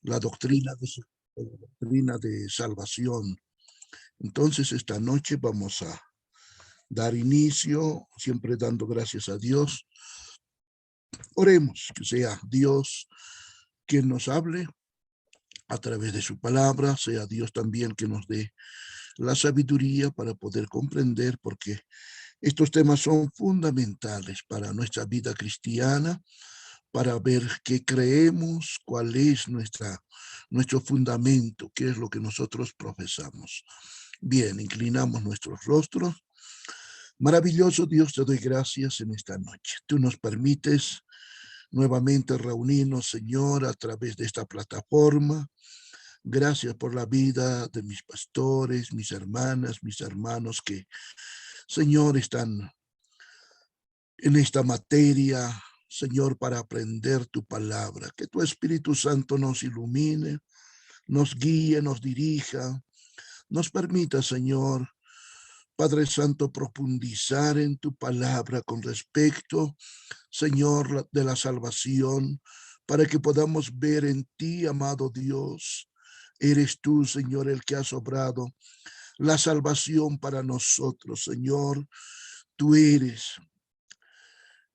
la doctrina de salvación. Entonces, esta noche vamos a dar inicio, siempre dando gracias a Dios. Oremos que sea Dios quien nos hable a través de su palabra, sea Dios también que nos dé la sabiduría para poder comprender, porque estos temas son fundamentales para nuestra vida cristiana, para ver qué creemos, cuál es nuestro fundamento, qué es lo que nosotros profesamos. Bien, inclinamos nuestros rostros. Maravilloso Dios, te doy gracias en esta noche. Tú nos permites nuevamente reunirnos, Señor, a través de esta plataforma. Gracias por la vida de mis pastores, mis hermanas, mis hermanos que, Señor, están en esta materia, Señor, para aprender tu palabra. Que tu Espíritu Santo nos ilumine, nos guíe, nos dirija, nos permita, Señor, Padre Santo, profundizar en tu palabra con respecto, Señor, de la salvación, para que podamos ver en ti, amado Dios. Eres tú, Señor, el que has obrado la salvación para nosotros, Señor. Tú eres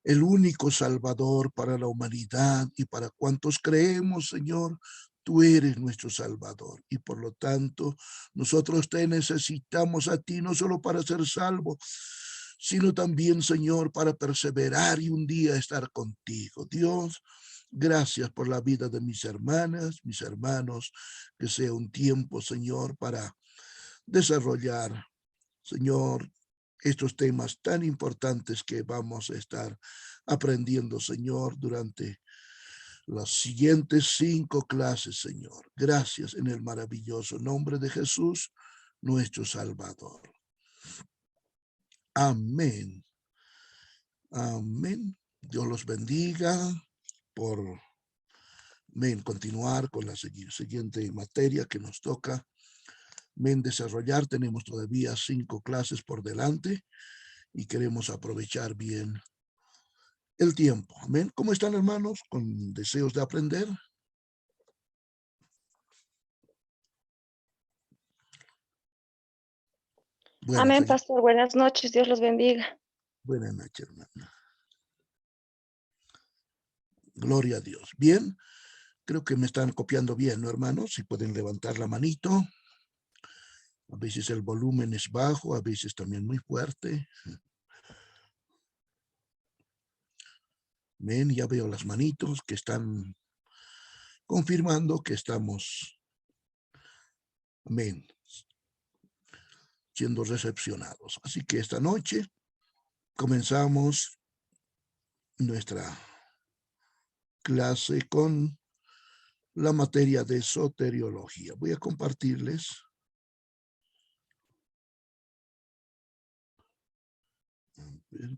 el único Salvador para la humanidad y para cuantos creemos, Señor. Tú eres nuestro Salvador y por lo tanto nosotros te necesitamos a ti no solo para ser salvos, sino también, Señor, para perseverar y un día estar contigo. Dios, gracias por la vida de mis hermanas, mis hermanos, que sea un tiempo, Señor, para desarrollar, Señor, estos temas tan importantes que vamos a estar aprendiendo, Señor, durante las siguientes 5 clases, Señor. Gracias en el maravilloso nombre de Jesús, nuestro Salvador. Amén. Amén. Dios los bendiga por continuar con la siguiente materia que nos toca desarrollar. Tenemos todavía 5 clases por delante y queremos aprovechar bien el tiempo. Amén. ¿Cómo están, hermanos? ¿Con deseos de aprender? Bueno, amén, pastor. Buenas noches. Dios los bendiga. Buenas noches, hermano. Gloria a Dios. Bien, creo que me están copiando bien, ¿no, hermanos? Si pueden levantar la manito. A veces el volumen es bajo, a veces también muy fuerte. Ven, ya veo las manitos que están confirmando que estamos, amén, siendo recepcionados. Así que esta noche comenzamos nuestra clase con la materia de soteriología. Voy a compartirles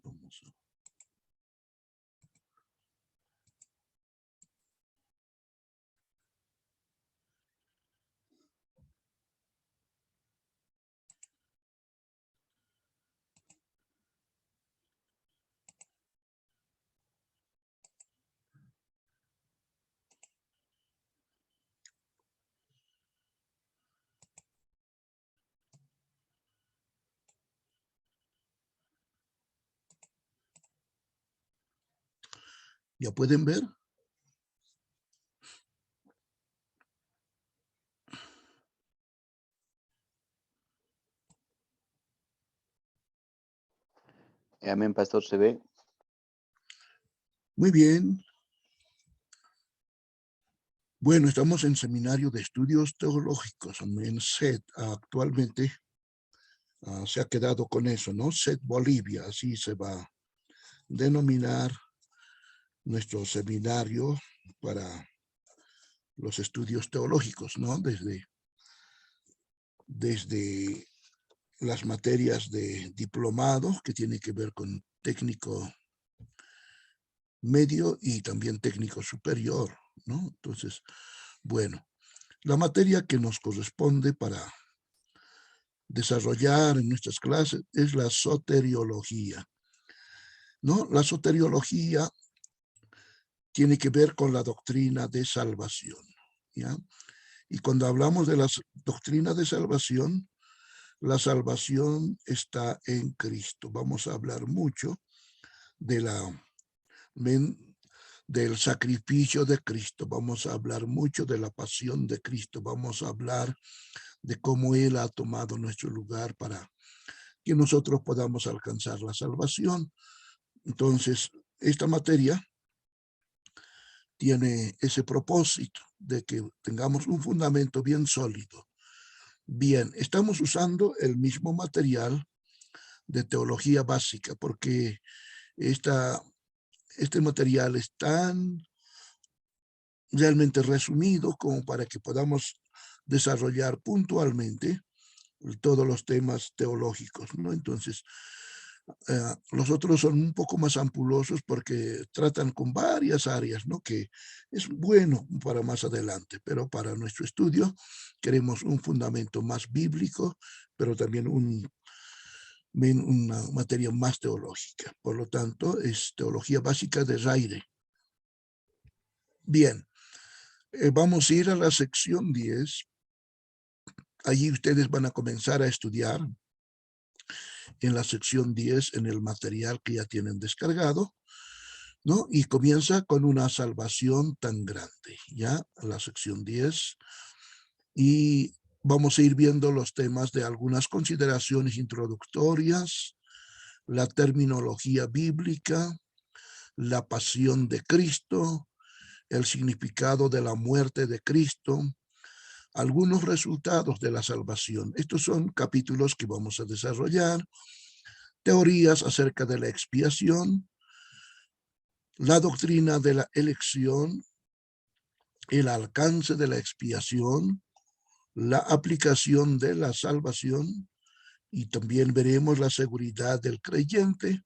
vamos a ¿Ya pueden ver? Amén, pastor, ¿se ve? Muy bien. Bueno, estamos en Seminario de Estudios Teológicos, en SET. Actualmente se ha quedado con eso, ¿no? SET Bolivia, así se va a denominar nuestro seminario para los estudios teológicos, ¿no? Desde las materias de diplomado, que tiene que ver con técnico medio y también técnico superior, ¿no? Entonces, bueno, la materia que nos corresponde para desarrollar en nuestras clases es la soteriología, ¿no? La soteriología tiene que ver con la doctrina de salvación, ¿ya? Y cuando hablamos de las doctrinas de salvación, la salvación está en Cristo. Vamos a hablar mucho de del sacrificio de Cristo. Vamos a hablar mucho de la pasión de Cristo. Vamos a hablar de cómo Él ha tomado nuestro lugar para que nosotros podamos alcanzar la salvación. Entonces, esta materia tiene ese propósito de que tengamos un fundamento bien sólido. Bien, estamos usando el mismo material de teología básica porque este material es tan realmente resumido como para que podamos desarrollar puntualmente todos los temas teológicos, ¿no? Entonces, los otros son un poco más ampulosos porque tratan con varias áreas, ¿no? Que es bueno para más adelante, pero para nuestro estudio queremos un fundamento más bíblico, pero también una materia más teológica. Por lo tanto, es teología básica de Zaire. Bien, vamos a ir a la sección 10. Allí ustedes van a comenzar a estudiar en la sección 10 en el material que ya tienen descargado, ¿no? Y comienza con una salvación tan grande, ¿ya? La sección 10. Y vamos a ir viendo los temas de algunas consideraciones introductorias, la terminología bíblica, la pasión de Cristo, el significado de la muerte de Cristo, algunos resultados de la salvación. Estos son capítulos que vamos a desarrollar, teorías acerca de la expiación, la doctrina de la elección, el alcance de la expiación, la aplicación de la salvación, y también veremos la seguridad del creyente.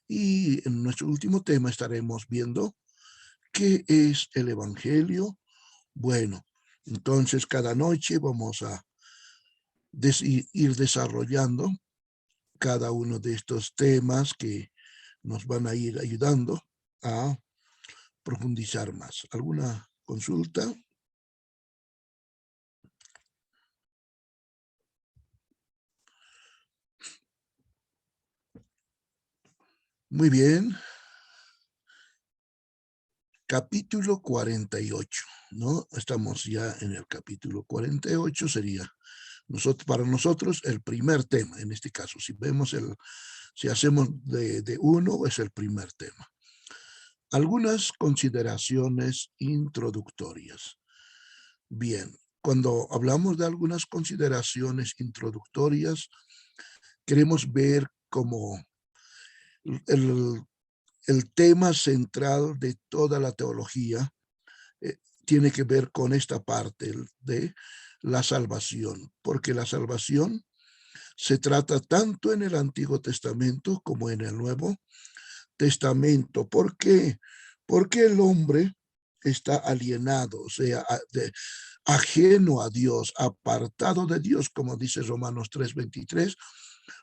Y en nuestro último tema estaremos viendo qué es el evangelio. Bueno, entonces cada noche vamos a ir desarrollando cada uno de estos temas que nos van a ir ayudando a profundizar más. ¿Alguna consulta? Muy bien. Capítulo 48, ¿no? Estamos ya en el capítulo 48, sería para nosotros el primer tema, en este caso. Si hacemos de uno, es el primer tema. Algunas consideraciones introductorias. Bien, cuando hablamos de algunas consideraciones introductorias, queremos ver como el tema central de toda la teología tiene que ver con esta parte de la salvación, porque la salvación se trata tanto en el Antiguo Testamento como en el Nuevo Testamento. ¿Por qué? Porque el hombre está alienado, o sea, ajeno a Dios, apartado de Dios, como dice Romanos 3:23,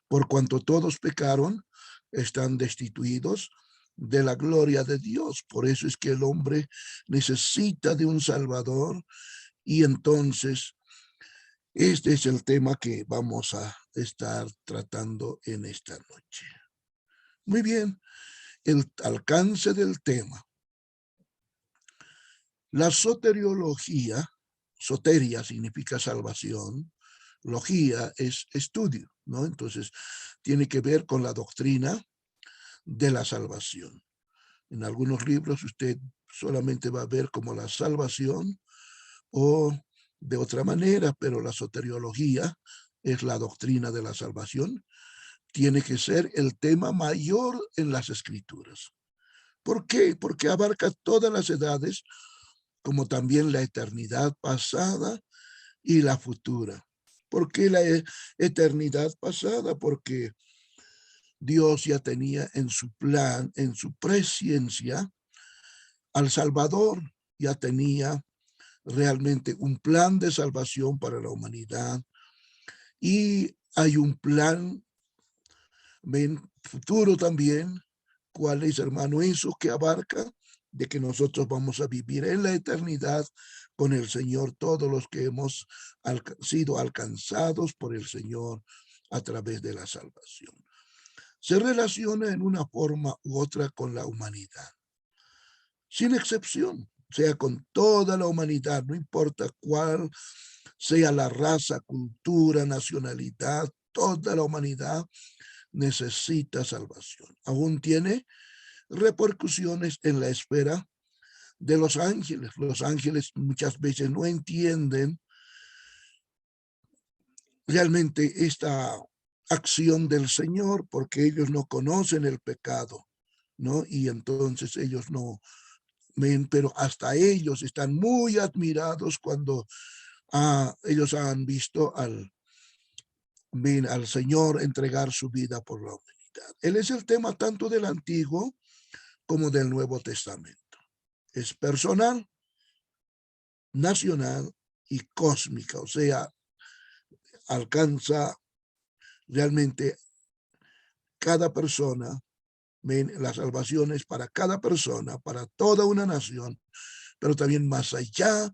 por cuanto todos pecaron, están destituidos de la gloria de Dios. Por eso es que el hombre necesita de un Salvador, y entonces este es el tema que vamos a estar tratando en esta noche. Muy bien, el alcance del tema. La soteriología, soteria significa salvación, logía es estudio, ¿no? Entonces, tiene que ver con la doctrina de la salvación. En algunos libros usted solamente va a ver como la salvación o de otra manera, pero la soteriología es la doctrina de la salvación. Tiene que ser el tema mayor en las escrituras. ¿Por qué? Porque abarca todas las edades, como también la eternidad pasada y la futura. ¿Por qué la eternidad pasada? Porque Dios ya tenía en su plan, en su presciencia, al Salvador. Ya tenía realmente un plan de salvación para la humanidad, y hay un plan futuro también. ¿Cuál es, hermano? Eso que abarca de que nosotros vamos a vivir en la eternidad con el Señor, todos los que hemos sido alcanzados por el Señor a través de la salvación. Se relaciona en una forma u otra con la humanidad, sin excepción, sea con toda la humanidad, no importa cuál sea la raza, cultura, nacionalidad, toda la humanidad necesita salvación. Aún tiene repercusiones en la esfera de los ángeles. Los ángeles muchas veces no entienden realmente esta acción del Señor porque ellos no conocen el pecado, ¿no? Y entonces ellos no ven, pero hasta ellos están muy admirados cuando ellos han visto al Señor entregar su vida por la humanidad. Él es el tema tanto del Antiguo como del Nuevo Testamento. Es personal, nacional y cósmica, o sea, alcanza realmente cada persona, la salvación es para cada persona, para toda una nación, pero también más allá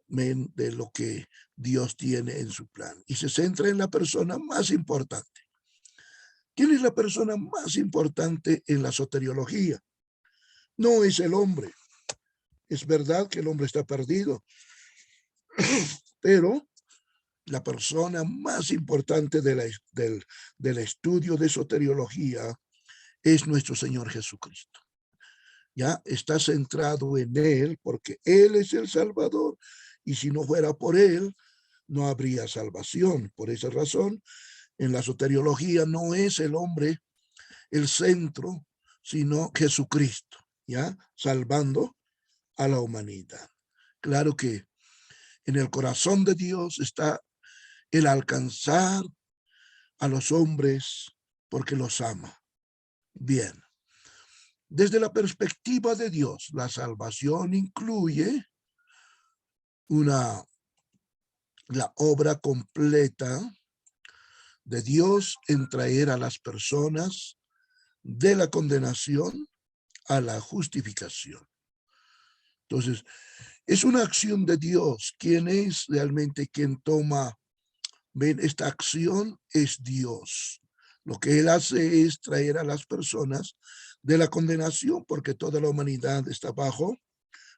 de lo que Dios tiene en su plan. Y se centra en la persona más importante. ¿Quién es la persona más importante en la soteriología? No es el hombre. Es verdad que el hombre está perdido, pero la persona más importante del estudio de soteriología es nuestro Señor Jesucristo. Ya está centrado en Él porque Él es el Salvador y si no fuera por Él, no habría salvación. Por esa razón, en la soteriología no es el hombre el centro, sino Jesucristo, ya salvando a la humanidad. Claro que en el corazón de Dios está el alcanzar a los hombres porque los ama. Bien. Desde la perspectiva de Dios, la salvación incluye la obra completa de Dios en traer a las personas de la condenación a la justificación. Entonces, es una acción de Dios. ¿Quién es realmente quien toma? Ven, esta acción es Dios. Lo que Él hace es traer a las personas de la condenación, porque toda la humanidad está bajo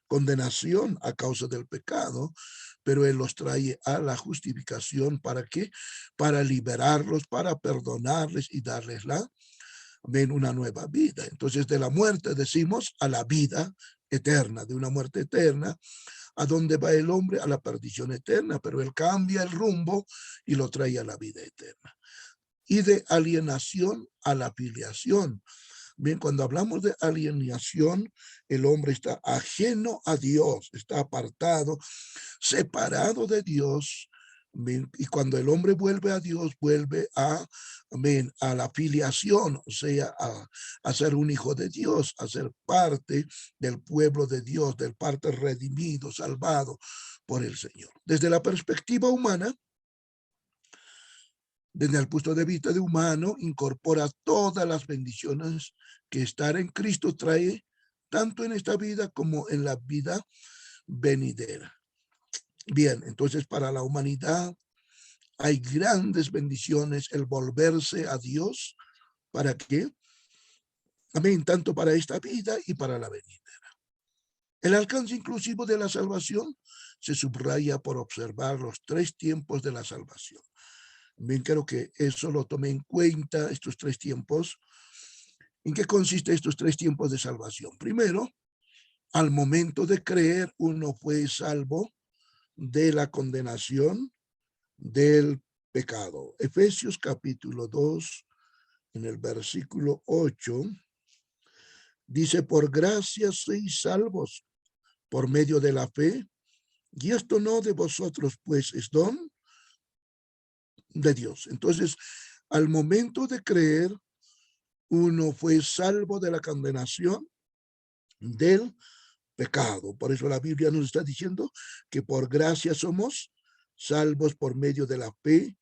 condenación a causa del pecado, pero Él los trae a la justificación. ¿Para qué? Para liberarlos, para perdonarles y darles una nueva vida. Entonces, de la muerte decimos a la vida eterna, de una muerte eterna. ¿A dónde va el hombre? A la perdición eterna, pero Él cambia el rumbo y lo trae a la vida eterna. Y de alienación a la filiación. Bien, cuando hablamos de alienación, el hombre está ajeno a Dios, está apartado, separado de Dios. Bien, y cuando el hombre vuelve a Dios, vuelve a la filiación, o sea, a ser un hijo de Dios, a ser parte del pueblo de Dios, del parte redimido, salvado por el Señor. Desde la perspectiva humana, desde el punto de vista de humano, incorpora todas las bendiciones que estar en Cristo trae, tanto en esta vida como en la vida venidera. Bien, entonces para la humanidad hay grandes bendiciones el volverse a Dios. ¿Para qué? Amén, tanto para esta vida y para la venidera. El alcance inclusivo de la salvación se subraya por observar los 3 tiempos de la salvación. Bien, creo que eso lo tomé en cuenta, estos 3 tiempos. ¿En qué consiste estos 3 tiempos de salvación? Primero, al momento de creer, uno fue salvo de la condenación del pecado. Efesios capítulo 2, en el versículo 8, dice, por gracia sois salvos por medio de la fe, y esto no de vosotros, pues es don de Dios. Entonces, al momento de creer, uno fue salvo de la condenación del pecado. Por eso la Biblia nos está diciendo que por gracia somos salvos por medio de la fe,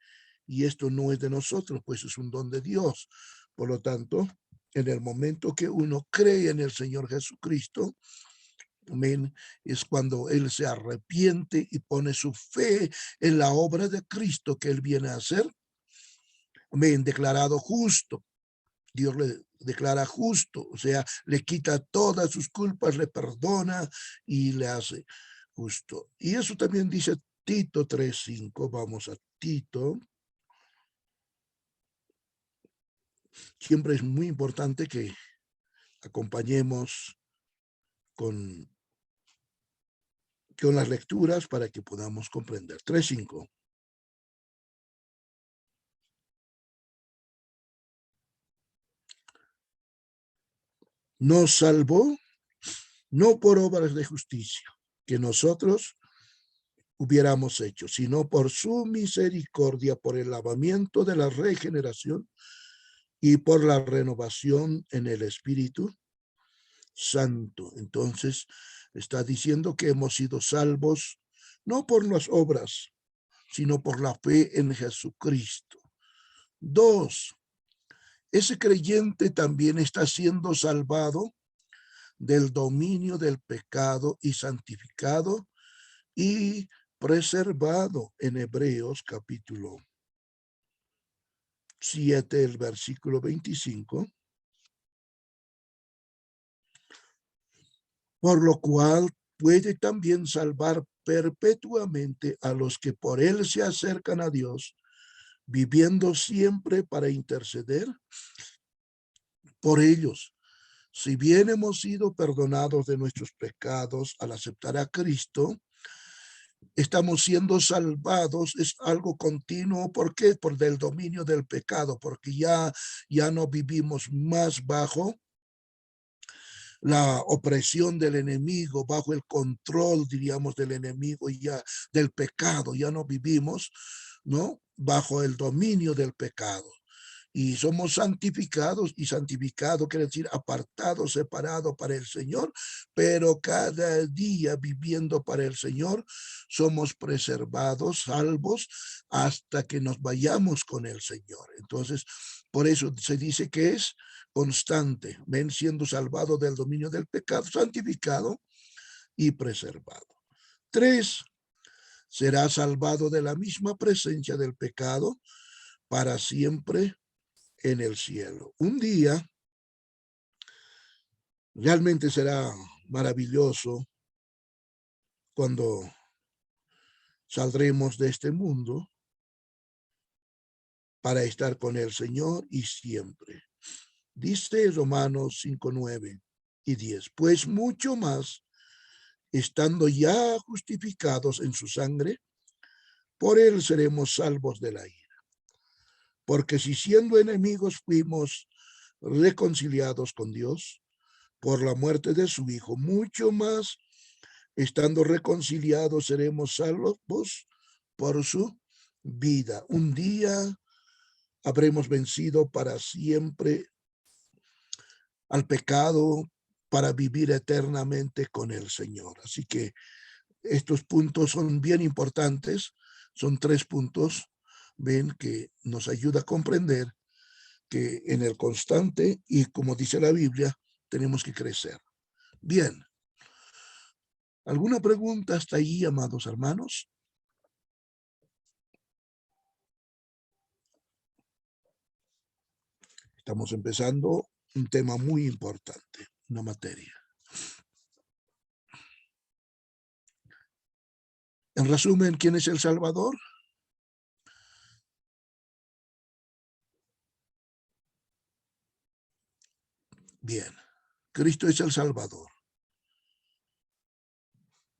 y esto no es de nosotros, pues es un don de Dios. Por lo tanto, en el momento que uno cree en el Señor Jesucristo, Amén. Es cuando él se arrepiente y pone su fe en la obra de Cristo que él viene a hacer. Amén. Declarado justo. Dios le declara justo, o sea, le quita todas sus culpas, le perdona y le hace justo. Y eso también dice Tito 3:5. Vamos a Tito. Siempre es muy importante que acompañemos con las lecturas para que podamos comprender. 3:5. Nos salvó no por obras de justicia que nosotros hubiéramos hecho, sino por su misericordia, por el lavamiento de la regeneración y por la renovación en el Espíritu Santo. Entonces, está diciendo que hemos sido salvos no por las obras, sino por la fe en Jesucristo. 2, ese creyente también está siendo salvado del dominio del pecado y santificado y preservado en Hebreos capítulo 7, el versículo 25. Por lo cual puede también salvar perpetuamente a los que por él se acercan a Dios, viviendo siempre para interceder por ellos. Si bien hemos sido perdonados de nuestros pecados al aceptar a Cristo, estamos siendo salvados, es algo continuo. ¿Por qué? Por el dominio del pecado, porque ya no vivimos más bajo la opresión del enemigo, bajo el control, diríamos, del enemigo, y ya del pecado, ya no vivimos, ¿no?, bajo el dominio del pecado. Y somos santificados, y santificado quiere decir apartado, separado para el Señor, pero cada día viviendo para el Señor, somos preservados, salvos, hasta que nos vayamos con el Señor. Entonces, por eso se dice que es constante, ven, siendo salvado del dominio del pecado, santificado y preservado. 3, será salvado de la misma presencia del pecado para siempre en el cielo. Un día realmente será maravilloso cuando saldremos de este mundo para estar con el Señor y siempre. Dice Romanos 5:9 y 10, pues mucho más, estando ya justificados en su sangre, por él seremos salvos de la ira. Porque si siendo enemigos fuimos reconciliados con Dios por la muerte de su Hijo, mucho más, estando reconciliados, seremos salvos por su vida. Un día habremos vencido para siempre al pecado, para vivir eternamente con el Señor. Así que estos puntos son bien importantes. Son 3 puntos, ven, que nos ayuda a comprender que en el constante, y como dice la Biblia, tenemos que crecer. Bien. ¿Alguna pregunta hasta ahí, amados hermanos? Estamos empezando un tema muy importante, una materia. En resumen, ¿quién es el Salvador? Bien, Cristo es el Salvador.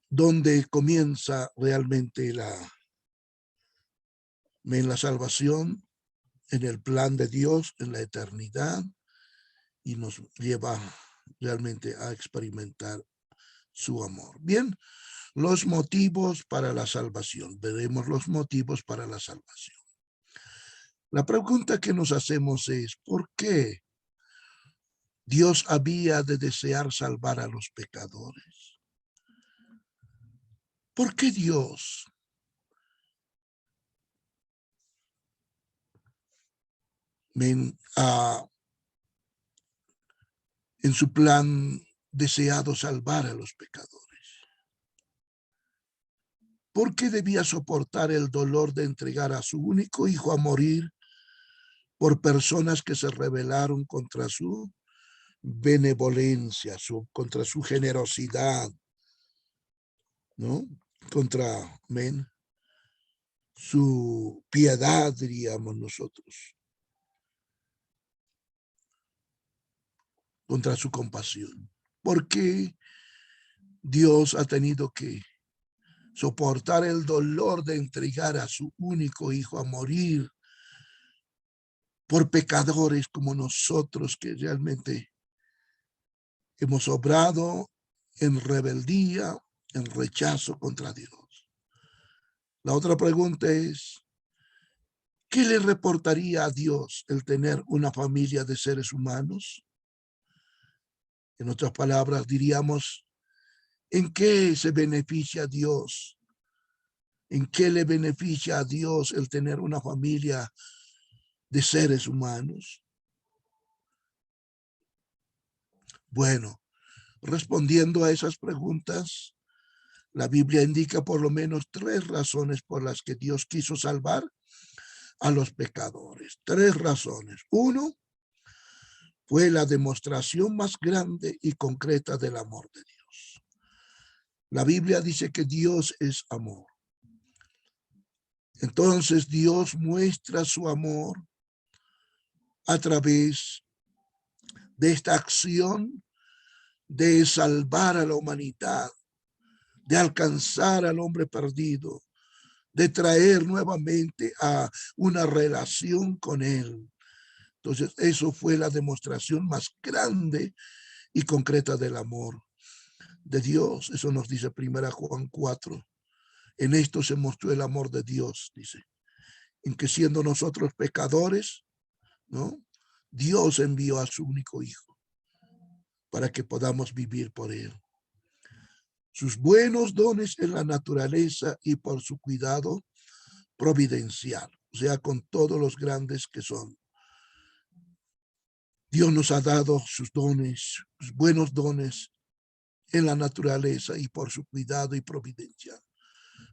Donde comienza realmente la salvación, en el plan de Dios, en la eternidad, y nos lleva realmente a experimentar su amor. Bien, los motivos para la salvación. Veremos los motivos para la salvación. La pregunta que nos hacemos es, ¿por qué Dios había de desear salvar a los pecadores? ¿Por qué Dios en su plan deseado salvar a los pecadores? ¿Por qué debía soportar el dolor de entregar a su único hijo a morir por personas que se rebelaron contra su benevolencia, contra su generosidad, ¿no? Contra su piedad, diríamos nosotros, contra su compasión? ¿Por qué Dios ha tenido que soportar el dolor de entregar a su único hijo a morir por pecadores como nosotros, que realmente hemos obrado en rebeldía, en rechazo contra Dios? La otra pregunta es, ¿qué le reportaría a Dios el tener una familia de seres humanos? En otras palabras, diríamos, ¿en qué se beneficia a Dios? ¿En qué le beneficia a Dios el tener una familia de seres humanos? Bueno, respondiendo a esas preguntas, la Biblia indica por lo menos 3 razones por las que Dios quiso salvar a los pecadores. 3 razones. 1, fue la demostración más grande y concreta del amor de Dios. La Biblia dice que Dios es amor. Entonces Dios muestra su amor a través de esta acción de salvar a la humanidad, de alcanzar al hombre perdido, de traer nuevamente a una relación con él. Entonces, eso fue la demostración más grande y concreta del amor de Dios. Eso nos dice 1 Juan 4. En esto se mostró el amor de Dios, dice, en que siendo nosotros pecadores, ¿no?, Dios envió a su único hijo para que podamos vivir por él. Sus buenos dones en la naturaleza y por su cuidado providencial, o sea, con todos los grandes que son. Dios nos ha dado sus dones, sus buenos dones en la naturaleza y por su cuidado y providencia.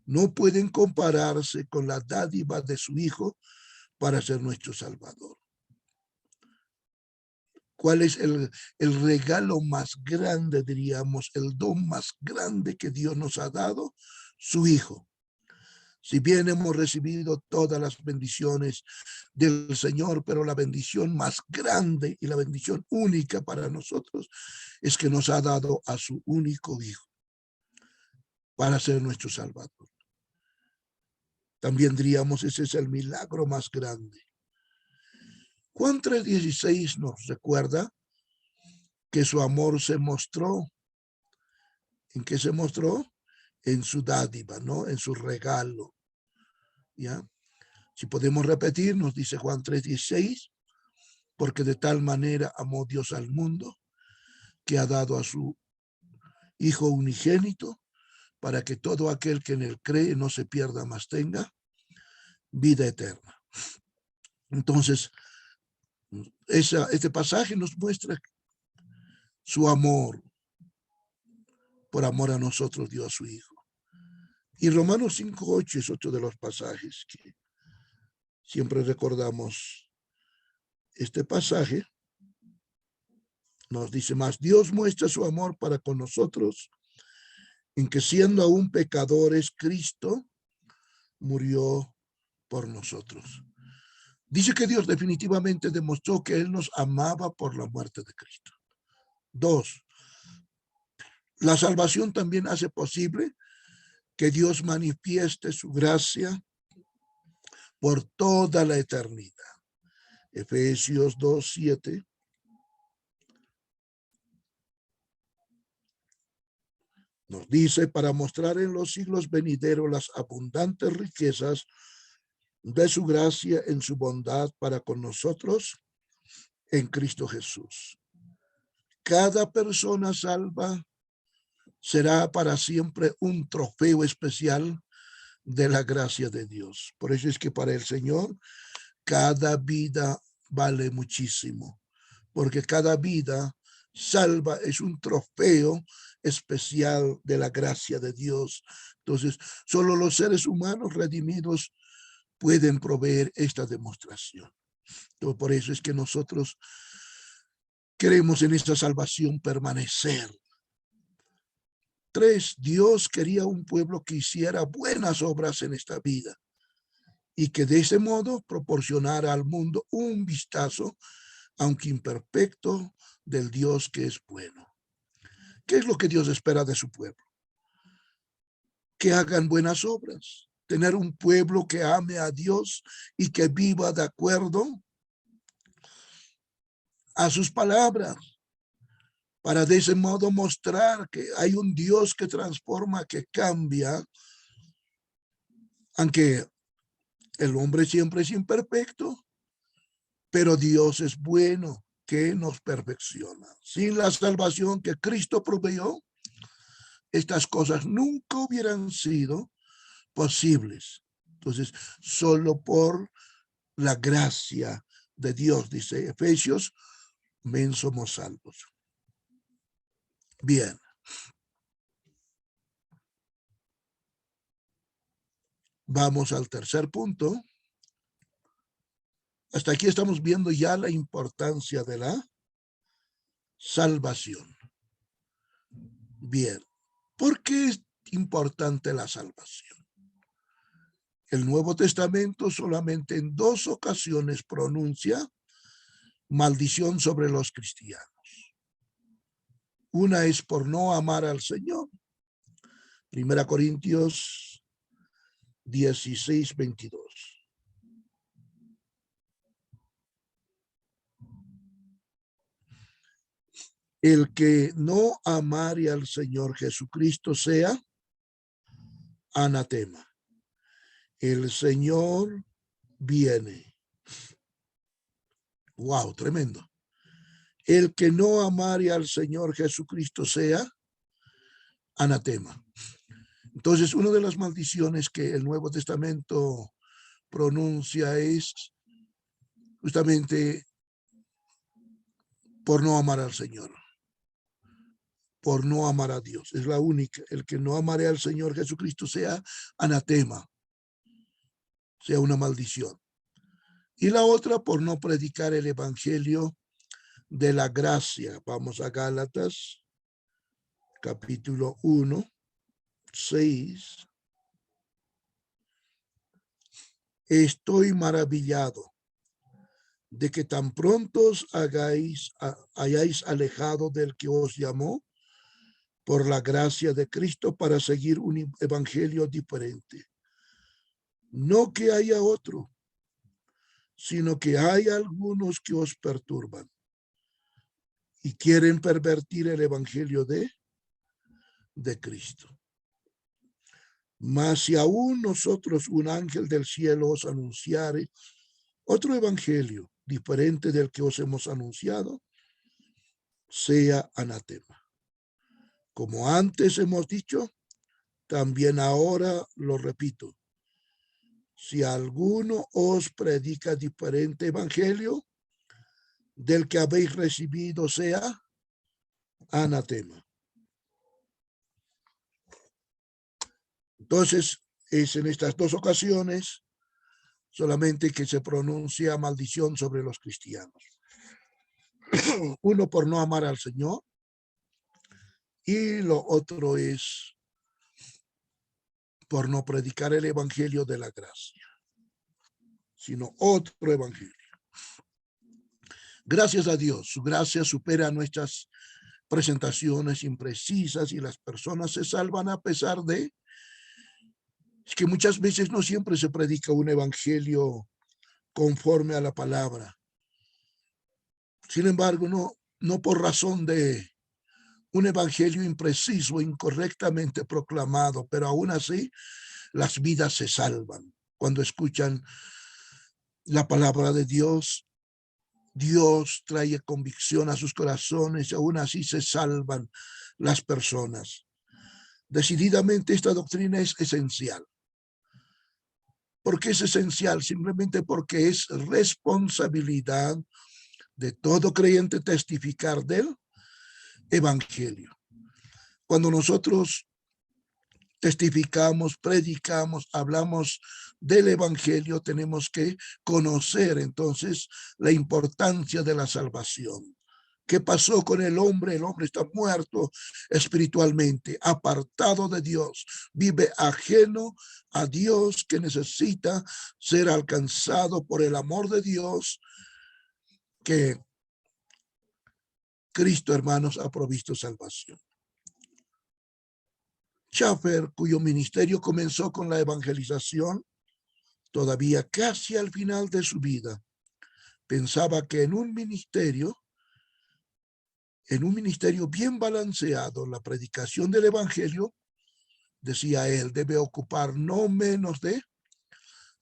No pueden compararse con la dádiva de su Hijo para ser nuestro Salvador. ¿Cuál es el regalo más grande, diríamos, el don más grande que Dios nos ha dado? Su Hijo. Si bien hemos recibido todas las bendiciones del Señor, pero la bendición más grande y la bendición única para nosotros es que nos ha dado a su único Hijo para ser nuestro Salvador. También diríamos, ese es el milagro más grande. Juan 3:16 nos recuerda que su amor se mostró. ¿En qué se mostró? En su dádiva, ¿no? En su regalo. ¿Ya? Si podemos repetir, nos dice Juan 3:16, porque de tal manera amó Dios al mundo que ha dado a su Hijo unigénito para que todo aquel que en él cree no se pierda, mas tenga vida eterna. Entonces, este pasaje nos muestra su amor. Por amor a nosotros dio a su Hijo. Y Romanos 5:8 es otro de los pasajes que siempre recordamos. Este pasaje nos dice más: Dios muestra su amor para con nosotros en que siendo aún pecadores, Cristo murió por nosotros. Dice que Dios definitivamente demostró que Él nos amaba por la muerte de Cristo. 2, la salvación también hace posible que Dios manifieste su gracia por toda la eternidad. Efesios 2:7 nos dice: para mostrar en los siglos venideros las abundantes riquezas de su gracia en su bondad para con nosotros en Cristo Jesús. Cada persona salva será para siempre un trofeo especial de la gracia de Dios. Por eso es que para el Señor cada vida vale muchísimo, porque cada vida salva, es un trofeo especial de la gracia de Dios. Entonces, solo los seres humanos redimidos pueden proveer esta demostración. Entonces, por eso es que nosotros queremos en esta salvación permanecer. 3, Dios quería un pueblo que hiciera buenas obras en esta vida y que de ese modo proporcionara al mundo un vistazo, aunque imperfecto, del Dios que es bueno. ¿Qué es lo que Dios espera de su pueblo? Que hagan buenas obras, tener un pueblo que ame a Dios y que viva de acuerdo a sus palabras, para de ese modo mostrar que hay un Dios que transforma, que cambia, aunque el hombre siempre es imperfecto, pero Dios es bueno, que nos perfecciona. Sin la salvación que Cristo proveyó, estas cosas nunca hubieran sido posibles. Entonces, solo por la gracia de Dios, dice Efesios, men somos salvos. Bien. Vamos al tercer punto. Hasta aquí estamos viendo ya la importancia de la salvación. Bien. ¿Por qué es importante la salvación? El Nuevo Testamento solamente en 2 ocasiones pronuncia maldición sobre los cristianos. Una es por no amar al Señor. 1 Corintios 16, 22. El que no amare al Señor Jesucristo sea anatema. El Señor viene. Wow, tremendo. El que no amare al Señor Jesucristo sea anatema. Entonces, una de las maldiciones que el Nuevo Testamento pronuncia es justamente por no amar al Señor, por no amar a Dios. Es la única. El que no amare al Señor Jesucristo sea anatema, sea una maldición. Y la otra, por no predicar el evangelio de la gracia. Vamos a Gálatas, capítulo 1, 6. Estoy maravillado de que tan prontos hayáis alejado del que os llamó por la gracia de Cristo para seguir un evangelio diferente. No que haya otro, sino que hay algunos que os perturban y quieren pervertir el evangelio de Cristo. Mas si aún nosotros un ángel del cielo os anunciare otro evangelio diferente del que os hemos anunciado, sea anatema. Como antes hemos dicho, también ahora lo repito. Si alguno os predica diferente evangelio del que habéis recibido, sea anatema. Entonces, es en estas 2 ocasiones solamente que se pronuncia maldición sobre los cristianos. Uno por no amar al Señor y lo otro es por no predicar el evangelio de la gracia, sino otro evangelio. Gracias a Dios, su gracia supera nuestras presentaciones imprecisas y las personas se salvan a pesar de que muchas veces no siempre se predica un evangelio conforme a la palabra. Sin embargo, no por razón de un evangelio impreciso, incorrectamente proclamado, pero aún así las vidas se salvan. Cuando escuchan la palabra de Dios, Dios trae convicción a sus corazones y aún así se salvan las personas. Decididamente esta doctrina es esencial. ¿Por qué es esencial? Simplemente porque es responsabilidad de todo creyente testificar de él evangelio. Cuando nosotros testificamos, predicamos, hablamos del evangelio, tenemos que conocer entonces la importancia de la salvación. ¿Qué pasó con el hombre? El hombre está muerto espiritualmente, apartado de Dios, vive ajeno a Dios, que necesita ser alcanzado por el amor de Dios, que Cristo, hermanos, ha provisto salvación. Schaeffer, cuyo ministerio comenzó con la evangelización, todavía casi al final de su vida, pensaba que en un ministerio bien balanceado, la predicación del evangelio, decía él, debe ocupar no menos de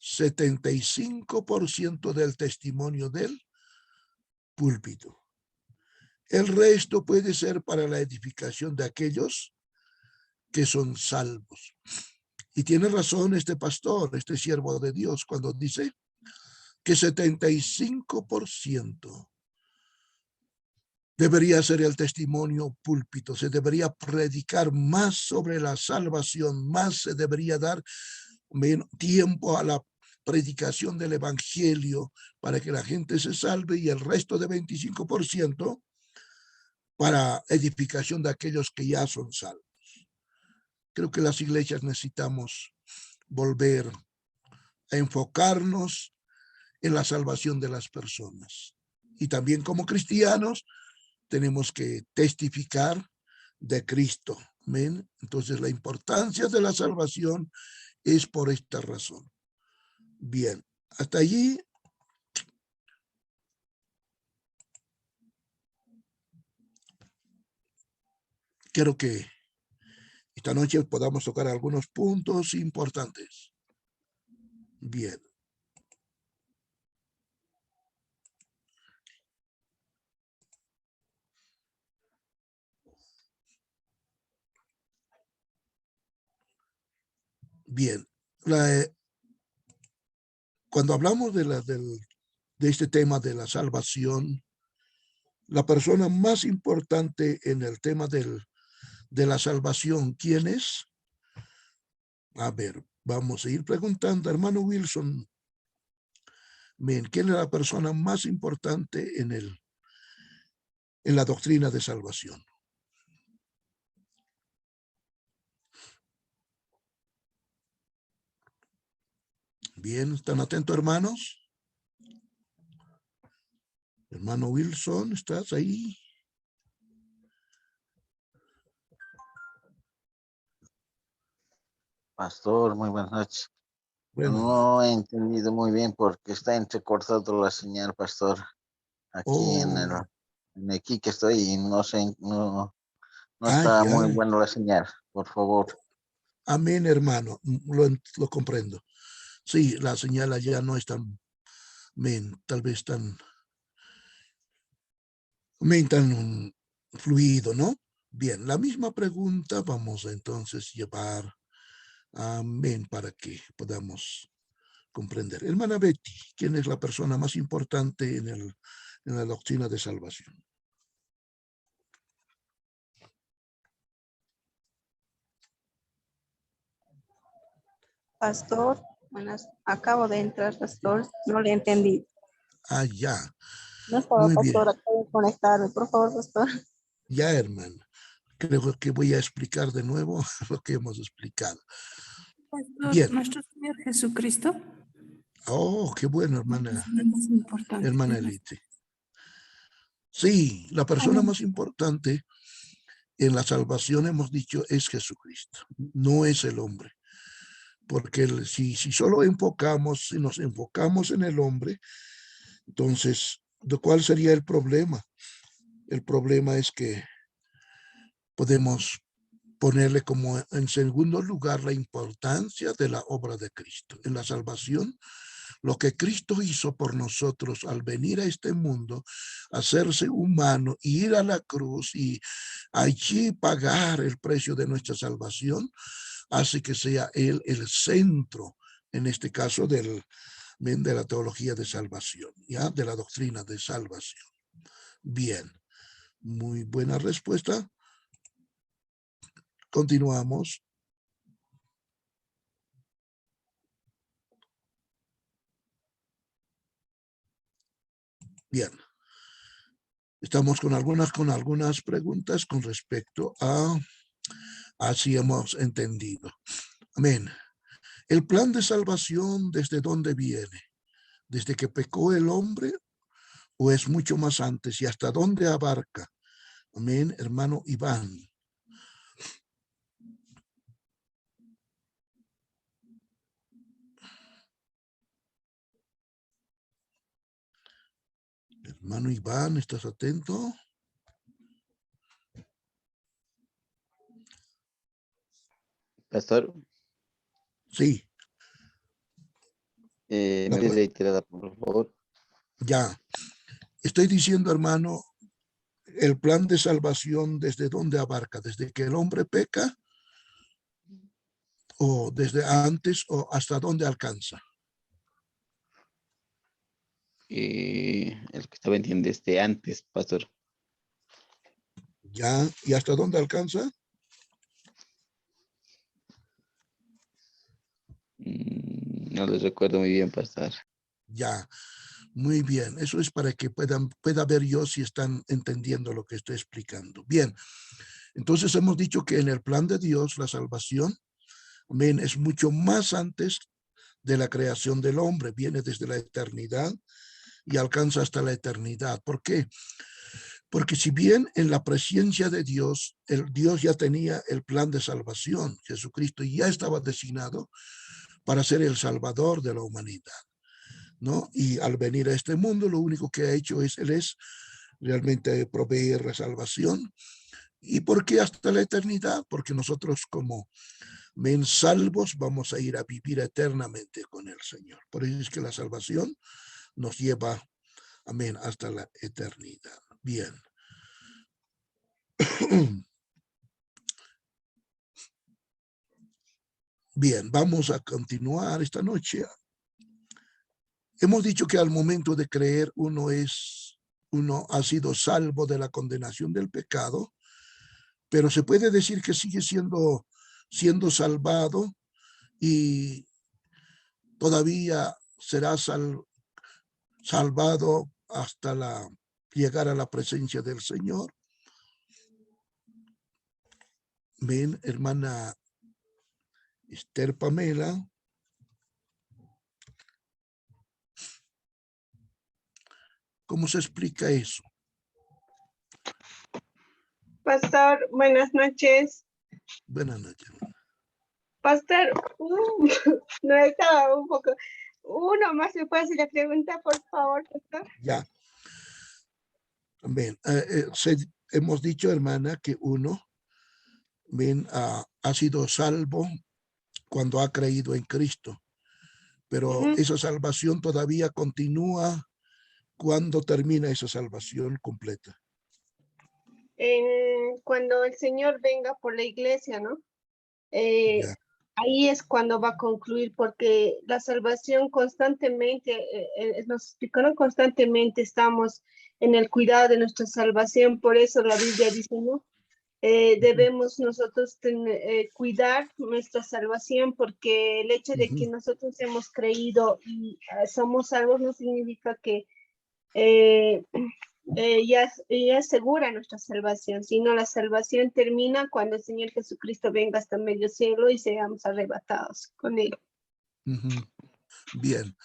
75% del testimonio del púlpito. El resto puede ser para la edificación de aquellos que son salvos. Y tiene razón este pastor, este siervo de Dios, cuando dice que 75% debería ser el testimonio púlpito. Se debería predicar más sobre la salvación, más se debería dar tiempo a la predicación del evangelio para que la gente se salve, y el resto de 25% para edificación de aquellos que ya son salvos. Creo que las iglesias necesitamos volver a enfocarnos en la salvación de las personas. Y también como cristianos tenemos que testificar de Cristo. ¿Amén? Entonces la importancia de la salvación es por esta razón. Bien, hasta allí. Quiero que esta noche podamos tocar algunos puntos importantes. Bien. Bien. Cuando hablamos de este tema de la salvación, la persona más importante en el tema de la salvación, ¿quién es? A ver, vamos a ir preguntando, hermano Wilson. Bien, ¿quién es la persona más importante en la doctrina de salvación? Bien, ¿están atentos, hermanos? Hermano Wilson, ¿estás ahí? Pastor, muy buenas noches. Bueno. No he entendido muy bien porque está entrecortado la señal, pastor. Aquí en aquí que estoy y no sé, no está muy buena la señal, por favor. Amén, hermano, lo comprendo. Sí, la señal allá no es tan, tal vez tan fluido, ¿no? Bien, la misma pregunta vamos a entonces llevar, amén, para que podamos comprender. Hermana Betty, ¿quién es la persona más importante en la doctrina de salvación? Pastor, acabo de entrar, pastor, no le entendí. Ah, ya. No estaba, Muy pastor, bien. acabo de conectarme, por favor, pastor. Ya, hermano. Creo que voy a explicar de nuevo lo que hemos explicado. Pastor, Bien. nuestro Señor Jesucristo. Oh, qué bueno, hermana. Es importante. Hermana Elite. Sí, la persona más importante en la salvación, hemos dicho, es Jesucristo, no es el hombre. Porque si solo si nos enfocamos en el hombre, entonces, ¿cuál sería el problema? El problema es que podemos ponerle como en segundo lugar la importancia de la obra de Cristo. En la salvación, lo que Cristo hizo por nosotros al venir a este mundo, hacerse humano, ir a la cruz y allí pagar el precio de nuestra salvación, hace que sea Él el centro, en este caso, de la teología de salvación, ¿ya? De la doctrina de salvación. Bien. Muy buena respuesta. Continuamos. Bien. Estamos con algunas preguntas con respecto a así hemos entendido. Amén. El plan de salvación, ¿desde dónde viene? ¿Desde que pecó el hombre o es mucho más antes? ¿Y hasta dónde abarca? Amén, hermano Iván. Hermano Iván, ¿estás atento? Pastor, Sí. ¿me puede reiterar, por favor? Ya. Estoy diciendo, hermano, el plan de salvación, ¿desde dónde abarca? ¿Desde que el hombre peca? ¿O desde antes o hasta dónde alcanza? El que estaba entiende antes, pastor. Ya. ¿Y hasta dónde alcanza? No lo recuerdo muy bien, pastor. Ya. Muy bien. Eso es para que pueda ver yo si están entendiendo lo que estoy explicando. Bien. Entonces hemos dicho que en el plan de Dios la salvación, amén, es mucho más antes de la creación del hombre. Viene desde la eternidad y alcanza hasta la eternidad. ¿Por qué? Porque si bien en la presencia de Dios, el Dios ya tenía el plan de salvación, Jesucristo ya estaba designado para ser el salvador de la humanidad, ¿no? Y al venir a este mundo, lo único que ha hecho Él es realmente proveer la salvación. ¿Y por qué hasta la eternidad? Porque nosotros como salvos vamos a ir a vivir eternamente con el Señor. Por eso es que la salvación nos lleva, amén, hasta la eternidad. Bien. Bien, vamos a continuar esta noche. Hemos dicho que al momento de creer uno ha sido salvo de la condenación del pecado, pero se puede decir que sigue siendo salvado y todavía será salvado hasta llegar a la presencia del Señor. Ven, hermana Esther Pamela. ¿Cómo se explica eso? Pastor, buenas noches. Buenas noches. Pastor, no estaba un poco. Uno más me puede hacer la pregunta, por favor, pastor. Ya. Bien, hemos dicho, hermana, que uno ha sido salvo cuando ha creído en Cristo, pero esa salvación todavía continúa. ¿Cuándo termina esa salvación completa? Cuando el Señor venga por la iglesia, ¿no? Ya. Ahí es cuando va a concluir, porque la salvación constantemente, nos explicaron constantemente, estamos en el cuidado de nuestra salvación, por eso la Biblia dice, ¿no? Debemos nosotros cuidar nuestra salvación, porque el hecho de que nosotros hemos creído y somos salvos no significa que ya es segura nuestra salvación, sino la salvación termina cuando el Señor Jesucristo venga hasta medio cielo y seamos arrebatados con él. Bien,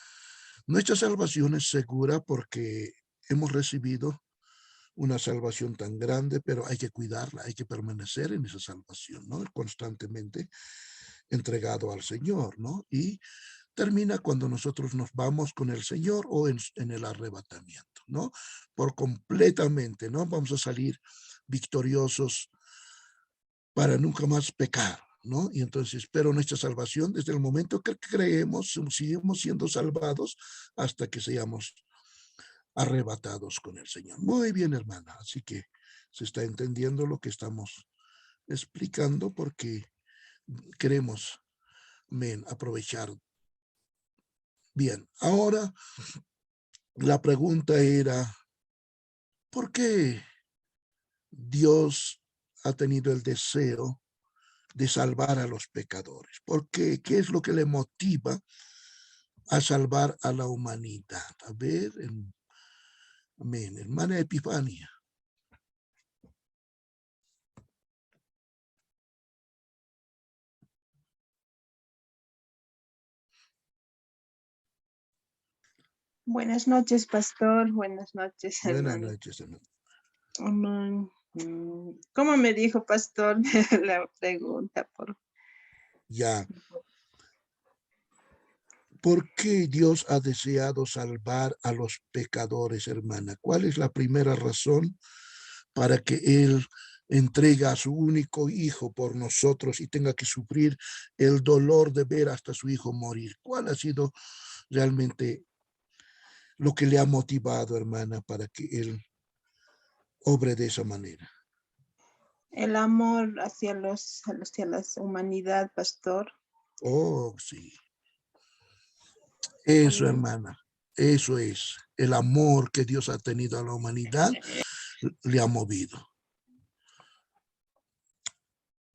nuestra salvación es segura porque hemos recibido una salvación tan grande, pero hay que cuidarla, hay que permanecer en esa salvación, ¿no? Constantemente entregado al Señor, ¿no? Y termina cuando nosotros nos vamos con el Señor o en el arrebatamiento, ¿no? Por completamente, ¿no? Vamos a salir victoriosos para nunca más pecar, ¿no? Y entonces, pero nuestra salvación, desde el momento que creemos, seguimos siendo salvados hasta que seamos arrebatados con el Señor. Muy bien, hermana. Así que se está entendiendo lo que estamos explicando porque queremos aprovechar. Bien, ahora la pregunta era, ¿por qué Dios ha tenido el deseo de salvar a los pecadores. ¿Por qué? ¿Qué es lo que le motiva a salvar a la humanidad? A ver, amén. Hermana Epifania. Buenas noches, pastor. Buenas noches, Buenas hermano. noches, hermano. ¿Cómo me dijo, pastor? La pregunta, por Ya. ¿Por qué Dios ha deseado salvar a los pecadores, hermana? ¿Cuál es la primera razón para que Él entrega a su único hijo por nosotros y tenga que sufrir el dolor de ver hasta su hijo morir? ¿Cuál ha sido realmente lo que le ha motivado, hermana, para que Él obre de esa manera? el amor hacia la humanidad, pastor. Oh, sí. Eso, Amén. hermana, eso es. El amor que Dios ha tenido a la humanidad le ha movido.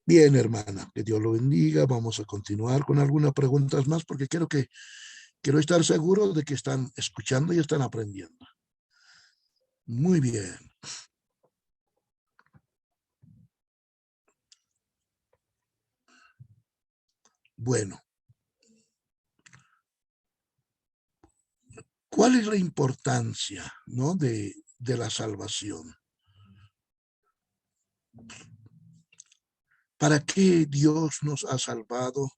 Bien, hermana, que Dios lo bendiga. Vamos a continuar con algunas preguntas más porque quiero estar seguro de que están escuchando y están aprendiendo. Muy bien. Bueno, ¿cuál es la importancia, ¿no? de la salvación? ¿Para qué Dios nos ha salvado?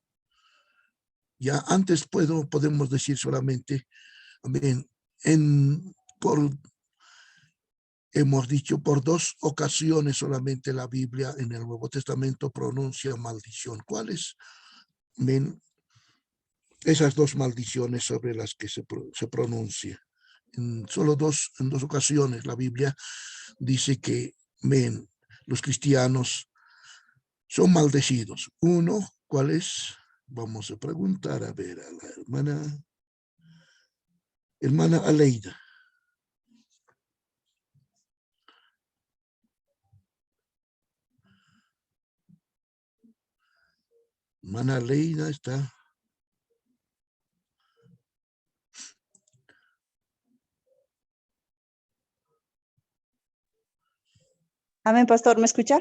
Ya antes podemos decir solamente, amén, hemos dicho por 2 ocasiones solamente la Biblia en el Nuevo Testamento pronuncia maldición. ¿Cuáles? Amén. Esas 2 maldiciones sobre las que se pronuncia. En 2 ocasiones la Biblia dice que los cristianos son maldecidos. Uno, ¿cuál es? Vamos a preguntar a ver a la hermana Aleida. Hermana Aleida está. Amén, pastor, ¿me escucha?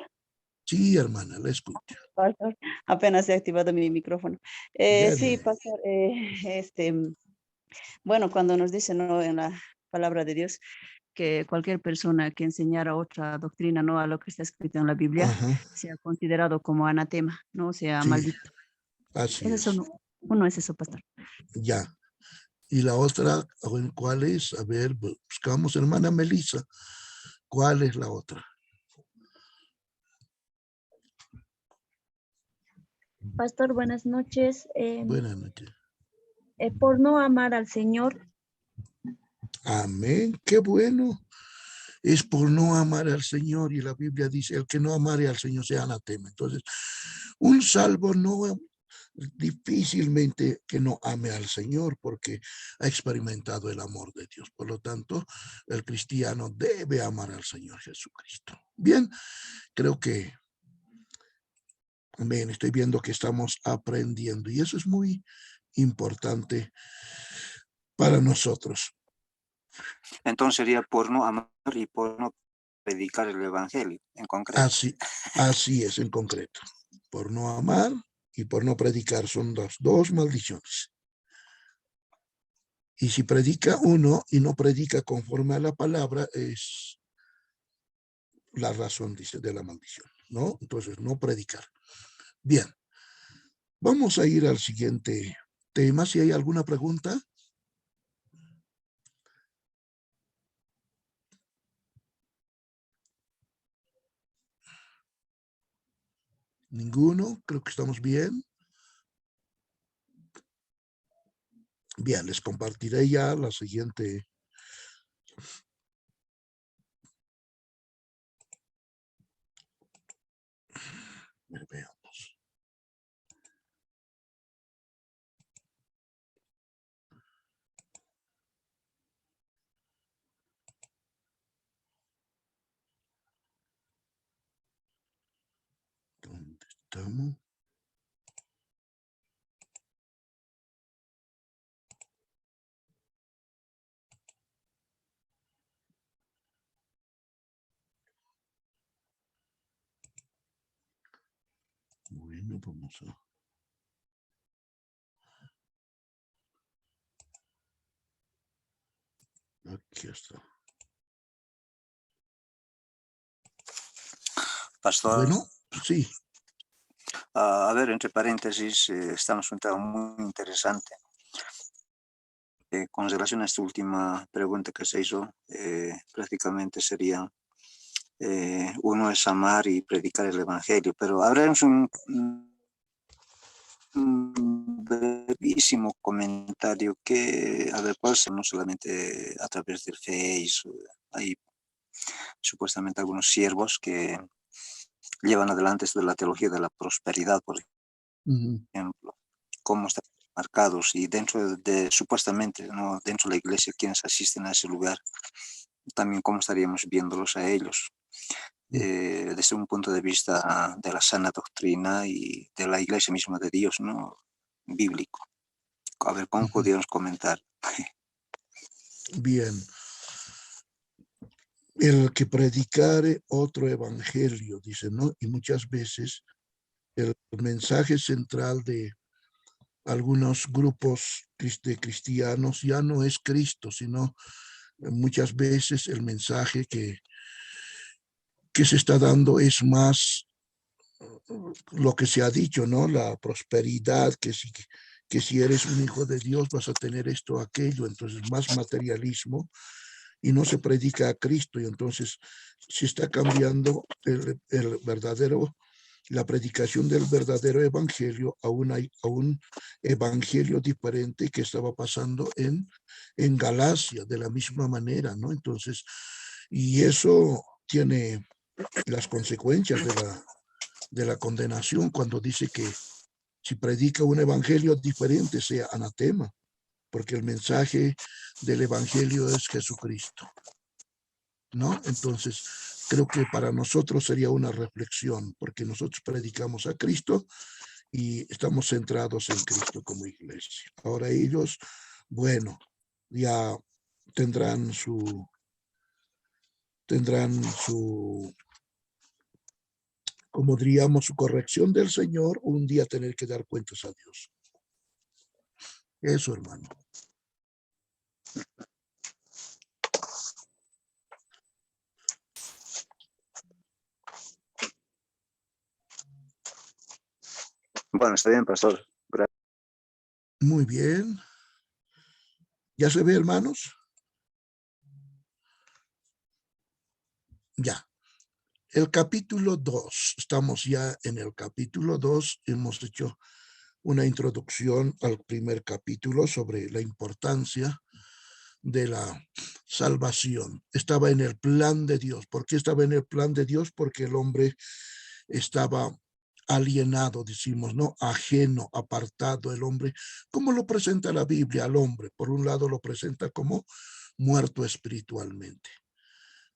Sí, hermana, la escucho. Pastor, apenas he activado mi micrófono. Sí, Dele. pastor, bueno, cuando nos dice, ¿no? En la palabra de Dios, que cualquier persona que enseñara otra doctrina, no a lo que está escrito en la Biblia, Ajá, sea considerado como anatema, no sea sí, maldito. así Eso es. uno es eso, pastor. Ya. Y la otra, ¿cuál es? A ver, buscamos, hermana Melissa. ¿Cuál es la otra? Pastor, buenas noches. Buenas noches. Por no amar al Señor. Amén. Qué bueno. Es por no amar al Señor y la Biblia dice, el que no amare al Señor sea anatema. Entonces, un salvo no difícilmente que no ame al Señor porque ha experimentado el amor de Dios. Por lo tanto, el cristiano debe amar al Señor Jesucristo. Bien, creo que, amén, estoy viendo que estamos aprendiendo y eso es muy importante para nosotros. Entonces sería por no amar y por no predicar el evangelio en concreto. Así es en concreto. Por no amar y por no predicar son las 2 maldiciones. Y si predica uno y no predica conforme a la palabra, es la razón, dice, de la maldición, ¿no? Entonces, no predicar. Bien, vamos a ir al siguiente tema. Si hay alguna pregunta. Ninguno, creo que estamos bien. Bien, les compartiré ya la siguiente. Veamos. estamos. Bueno, vamos a... Aquí está. Pastor. Bueno, sí. A ver, entre paréntesis, estamos en un tema muy interesante. Con relación a esta última pregunta que se hizo, prácticamente sería, uno es amar y predicar el evangelio, pero habremos un brevísimo comentario que, a ver, puede ser no solamente a través del Face, hay supuestamente algunos siervos que llevan adelante esto de la teología de la prosperidad, por ejemplo, cómo están marcados y dentro de supuestamente, ¿no?, dentro de la iglesia, quienes asisten a ese lugar, también cómo estaríamos viéndolos a ellos. Desde un punto de vista de la sana doctrina y de la iglesia misma de Dios, ¿no?, bíblico. A ver, ¿cómo podríamos comentar? Bien. El que predicare otro evangelio, dice, ¿no? Y muchas veces el mensaje central de algunos grupos de cristianos ya no es Cristo, sino muchas veces el mensaje que se está dando es más lo que se ha dicho, ¿no? La prosperidad, que si eres un hijo de Dios vas a tener esto, aquello, entonces más materialismo y no se predica a Cristo y entonces se está cambiando el verdadero, la predicación del verdadero evangelio a un evangelio diferente que estaba pasando en Galacia de la misma manera, ¿no? Entonces, y eso tiene las consecuencias de la condenación cuando dice que si predica un evangelio diferente sea anatema, porque el mensaje del evangelio es Jesucristo, ¿no? Entonces, creo que para nosotros sería una reflexión, porque nosotros predicamos a Cristo y estamos centrados en Cristo como iglesia. Ahora ellos, bueno, ya tendrán su como diríamos, su corrección del Señor, un día tener que dar cuentas a Dios. Eso, hermano. Bueno, está bien, pastor. Gracias. Muy bien. ¿Ya se ve, hermanos? Ya. El capítulo 2. Estamos ya en el capítulo 2. Hemos hecho una introducción al primer capítulo sobre la importancia de la salvación. Estaba en el plan de Dios. ¿Por qué estaba en el plan de Dios? Porque el hombre estaba alienado, decimos, ¿no? Ajeno, apartado el hombre. ¿Cómo lo presenta la Biblia al hombre? Por un lado lo presenta como muerto espiritualmente,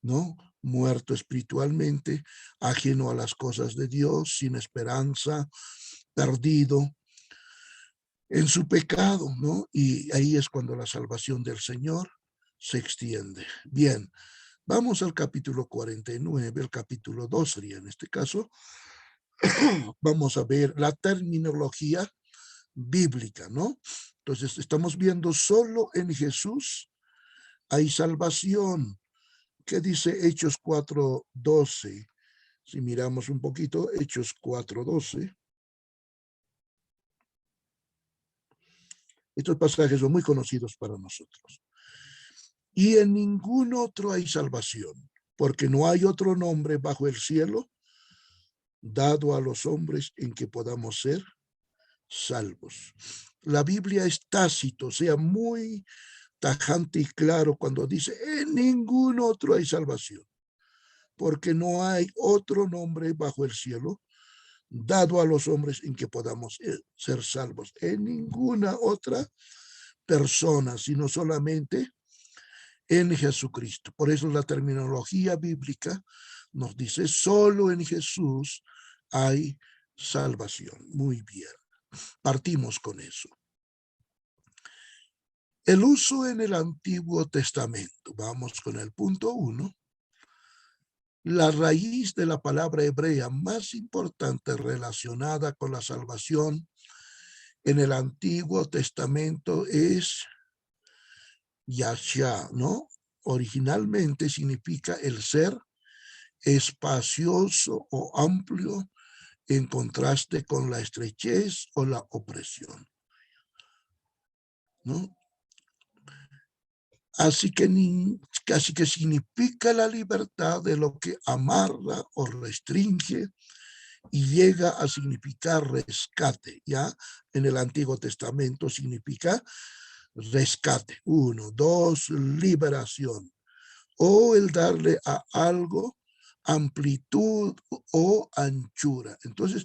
¿no? Muerto espiritualmente, ajeno a las cosas de Dios, sin esperanza, perdido en su pecado, ¿no? Y ahí es cuando la salvación del Señor se extiende. Bien, vamos al capítulo 49, el capítulo 2 sería en este caso. Vamos a ver la terminología bíblica, ¿no? Entonces, estamos viendo solo en Jesús hay salvación. ¿Qué dice Hechos 4:12? Si miramos un poquito, Hechos 4:12. Estos pasajes son muy conocidos para nosotros. Y en ningún otro hay salvación, porque no hay otro nombre bajo el cielo dado a los hombres en que podamos ser salvos. La Biblia es tácito, o sea, muy tajante y claro cuando dice, en ningún otro hay salvación, porque no hay otro nombre bajo el cielo dado a los hombres en que podamos ser salvos. En ninguna otra persona, sino solamente en Jesucristo. Por eso la terminología bíblica nos dice, solo en Jesús hay salvación. Muy bien. Partimos con eso. El uso en el Antiguo Testamento. Vamos con el punto 1. La raíz de la palabra hebrea más importante relacionada con la salvación en el Antiguo Testamento es Yashá, ¿no? Originalmente significa el ser espacioso o amplio en contraste con la estrechez o la opresión, ¿no? Así que significa la libertad de lo que amarra o restringe y llega a significar rescate, ¿ya? En el Antiguo Testamento significa rescate. 1, 2, liberación. O el darle a algo amplitud o anchura. Entonces,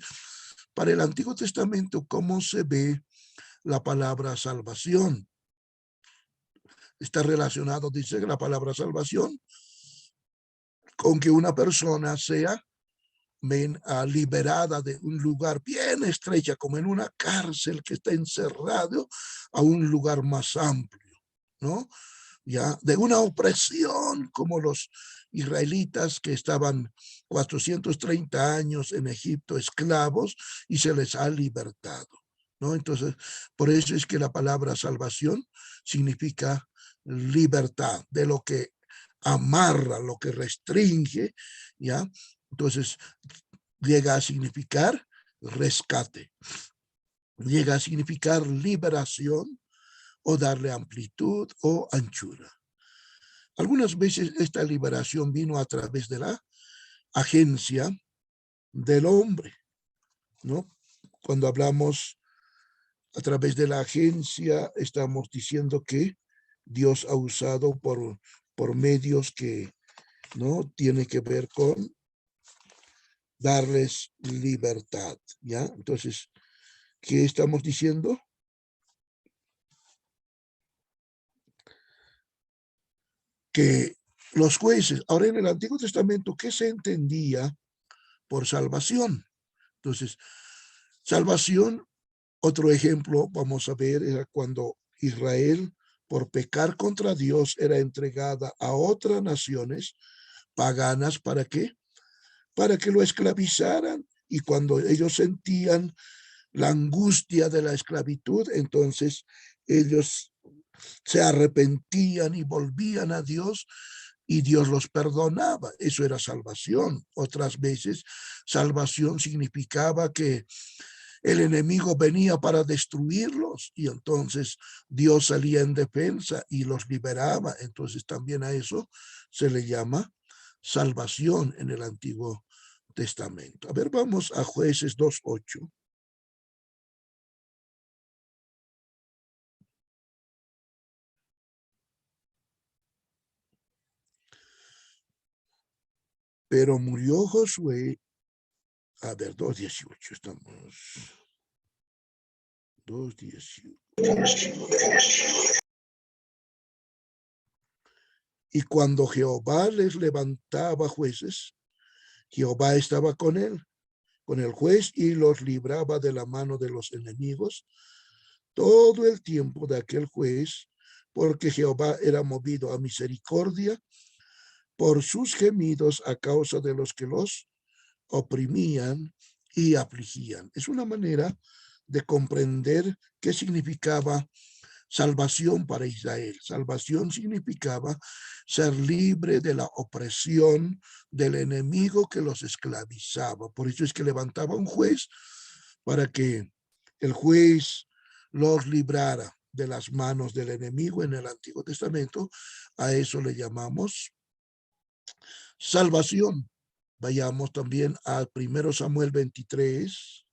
para el Antiguo Testamento, ¿cómo se ve la palabra salvación? Está relacionado, dice la palabra salvación, con que una persona sea liberada de un lugar bien estrecha, como en una cárcel que está encerrado, a un lugar más amplio, ¿no? Ya, de una opresión como los israelitas que estaban 430 años en Egipto esclavos y se les ha libertado, ¿no? Entonces, por eso es que la palabra salvación significa libertad, de lo que amarra, lo que restringe, ¿ya? Entonces, llega a significar rescate, llega a significar liberación o darle amplitud o anchura. Algunas veces esta liberación vino a través de la agencia del hombre, ¿no? Cuando hablamos a través de la agencia, estamos diciendo que Dios ha usado por medios que no tiene que ver con darles libertad, ¿ya? Entonces, ¿qué estamos diciendo? Que los jueces, ahora en el Antiguo Testamento, ¿qué se entendía por salvación? Entonces, salvación, otro ejemplo, vamos a ver, era cuando Israel, por pecar contra Dios, era entregada a otras naciones paganas, ¿para qué? Para que lo esclavizaran, y cuando ellos sentían la angustia de la esclavitud, entonces ellos se arrepentían y volvían a Dios y Dios los perdonaba. Eso era salvación. Otras veces salvación significaba que el enemigo venía para destruirlos y entonces Dios salía en defensa y los liberaba. Entonces también a eso se le llama salvación en el Antiguo Testamento. A ver, vamos a Jueces 2:8. Pero murió Josué, a ver, 2:18 estamos. 2:18. Y cuando Jehová les levantaba jueces, Jehová estaba con él, con el juez, y los libraba de la mano de los enemigos todo el tiempo de aquel juez, porque Jehová era movido a misericordia por sus gemidos a causa de los que los oprimían y afligían. Es una manera de comprender qué significaba salvación para Israel. Salvación significaba ser libre de la opresión del enemigo que los esclavizaba. Por eso es que levantaba un juez para que el juez los librara de las manos del enemigo en el Antiguo Testamento. A eso le llamamos salvación. Vayamos también a 1 Samuel 23.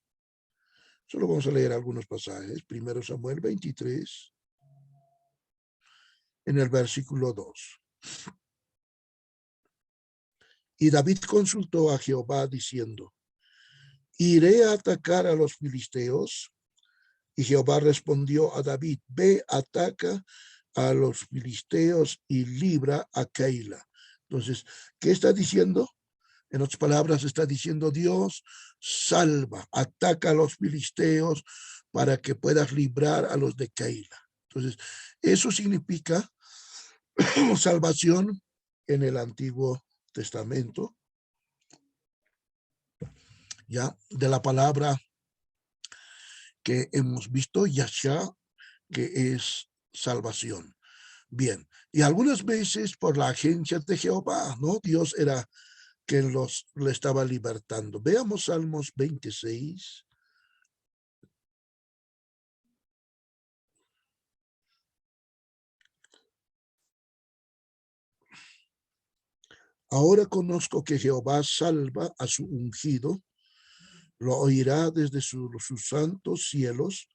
Solo vamos a leer algunos pasajes. 1 Samuel 23. En el versículo 2. Y David consultó a Jehová diciendo: ¿iré a atacar a los filisteos? Y Jehová respondió a David: ve, ataca a los filisteos y libra a Keila. Entonces, ¿qué está diciendo? En otras palabras, está diciendo Dios, salva, ataca a los filisteos para que puedas librar a los de Keila. Entonces, eso significa salvación en el Antiguo Testamento. Ya, de la palabra que hemos visto, Yashá, que es salvación. Bien, y algunas veces por la agencia de Jehová, ¿no? Dios era quien le estaba libertando. Veamos Salmos 26. Ahora conozco que Jehová salva a su ungido, lo oirá desde sus santos cielos,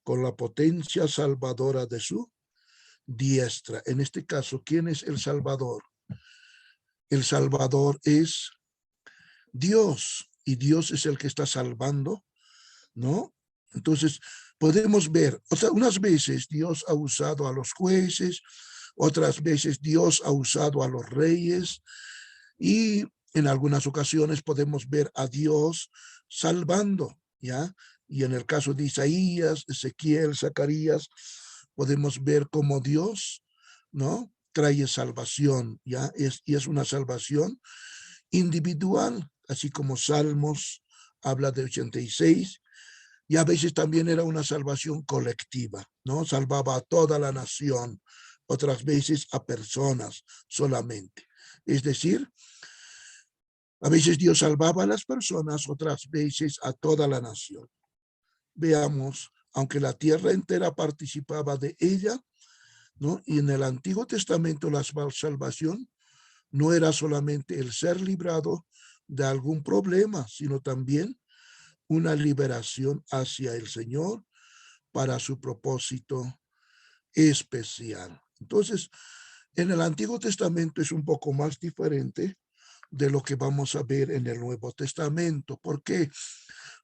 con la potencia salvadora de su diestra. En este caso, ¿quién es el Salvador? El Salvador es Dios, y Dios es el que está salvando, ¿no? Entonces, podemos ver, o sea, unas veces Dios ha usado a los jueces, otras veces Dios ha usado a los reyes, y en algunas ocasiones podemos ver a Dios salvando, ¿ya? Y en el caso de Isaías, Ezequiel, Zacarías, podemos ver cómo Dios, ¿no? Trae salvación, ¿ya? Y es una salvación individual, así como Salmos habla de 86, y a veces también era una salvación colectiva, ¿no? Salvaba a toda la nación, otras veces a personas solamente. Es decir, a veces Dios salvaba a las personas, otras veces a toda la nación. Veamos, aunque la tierra entera participaba de ella, ¿no? Y en el Antiguo Testamento la salvación no era solamente el ser librado de algún problema, sino también una liberación hacia el Señor para su propósito especial. Entonces, en el Antiguo Testamento es un poco más diferente de lo que vamos a ver en el Nuevo Testamento. ¿Por qué?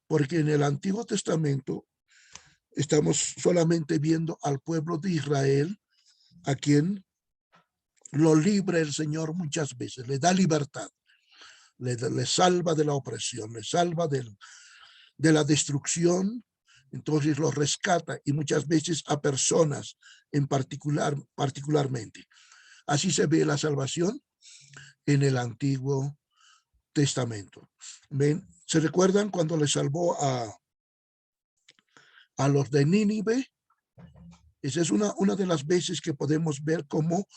Porque en el Antiguo Testamento estamos solamente viendo al pueblo de Israel, a quien lo libra el Señor muchas veces, le da libertad, le salva de la opresión, le salva de la destrucción, entonces lo rescata, y muchas veces a personas en particularmente. Así se ve la salvación en el Antiguo Testamento. ¿Ven? ¿Se recuerdan cuando le salvó a los de Nínive? Esa es una de las veces que podemos ver cómo,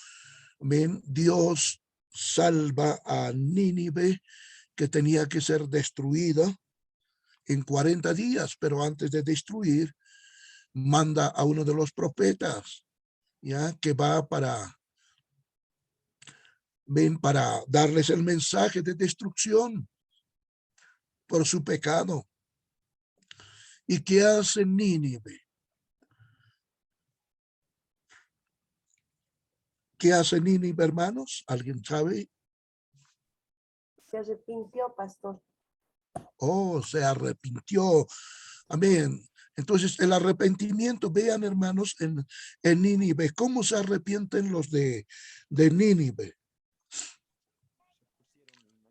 ven, Dios salva a Nínive, que tenía que ser destruida en 40 días, pero antes de destruir, manda a uno de los profetas, ya, que va para darles el mensaje de destrucción por su pecado. ¿Y qué hace Nínive? ¿Qué hace Nínive, hermanos? ¿Alguien sabe? Se arrepintió, pastor. Oh, se arrepintió. Amén. Entonces, el arrepentimiento, vean, hermanos, en Nínive, ¿cómo se arrepienten los de Nínive?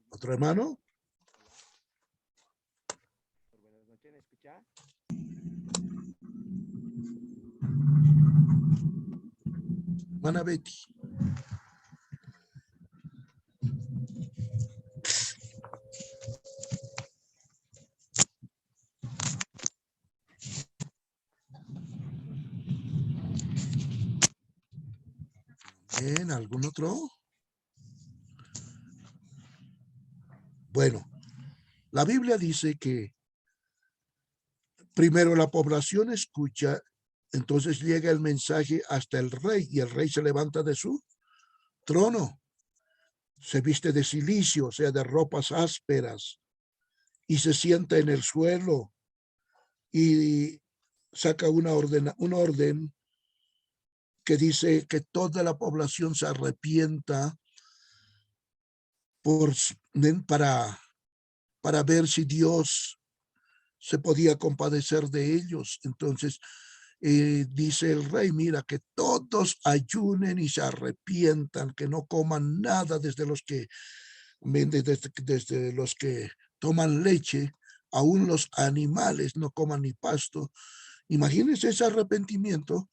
¿Otro hermano? Hermana Betty. Bien, ¿algún otro? Bueno, la Biblia dice que primero la población escucha, entonces llega el mensaje hasta el rey, y el rey se levanta de su trono, se viste de cilicio, o sea, de ropas ásperas, y se sienta en el suelo y saca una orden que dice que toda la población se arrepienta para ver si Dios se podía compadecer de ellos. Entonces dice el rey, mira, que todos ayunen y se arrepientan, que no coman nada desde los que desde los que toman leche, aún los animales no coman ni pasto. Imagínense ese arrepentimiento.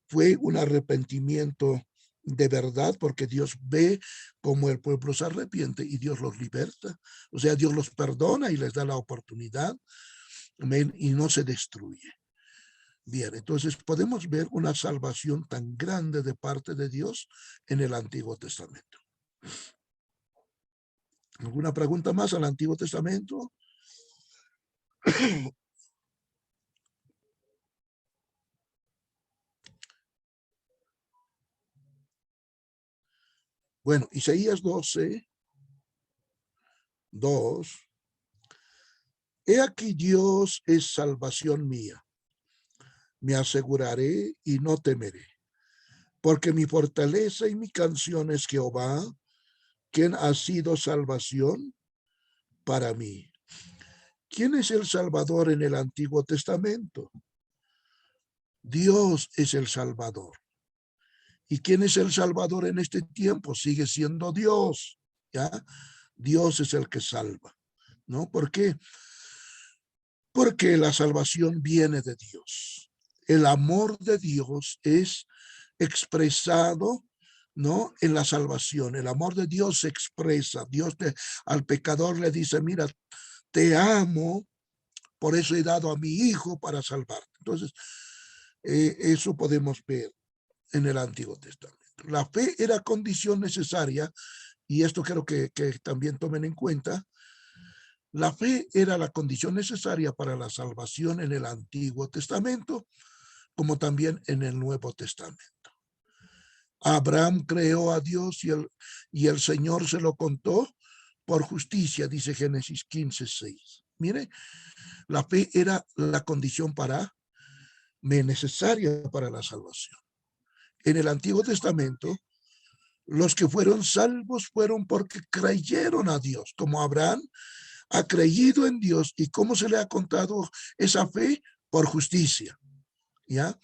Fue un arrepentimiento de verdad, porque Dios ve cómo el pueblo se arrepiente y Dios los liberta. O sea, Dios los perdona y les da la oportunidad. Amén. Y no se destruye. Bien, entonces podemos ver una salvación tan grande de parte de Dios en el Antiguo Testamento. ¿Alguna pregunta más al Antiguo Testamento? Bueno, Isaías 12, 2. He aquí Dios es salvación mía. Me aseguraré y no temeré, porque mi fortaleza y mi canción es Jehová, quien ha sido salvación para mí. ¿Quién es el Salvador en el Antiguo Testamento? Dios es el Salvador. ¿Y quién es el Salvador en este tiempo? Sigue siendo Dios, ¿ya? Dios es el que salva, ¿no? ¿Por qué? Porque la salvación viene de Dios. El amor de Dios es expresado, ¿no? En la salvación. El amor de Dios se expresa. Dios al pecador le dice, mira, te amo, por eso he dado a mi hijo para salvarte. Entonces, eso podemos ver en el Antiguo Testamento. La fe era condición necesaria, y esto quiero que también tomen en cuenta. La fe era la condición necesaria para la salvación en el Antiguo Testamento, como también en el Nuevo Testamento. Abraham creó a Dios y el Señor se lo contó por justicia, dice Génesis 15:6. Mire, la fe era la condición necesaria para la salvación. En el Antiguo Testamento, los que fueron salvos fueron porque creyeron a Dios, como Abraham ha creído en Dios. ¿Y cómo se le ha contado esa fe? Por justicia, ¿ya?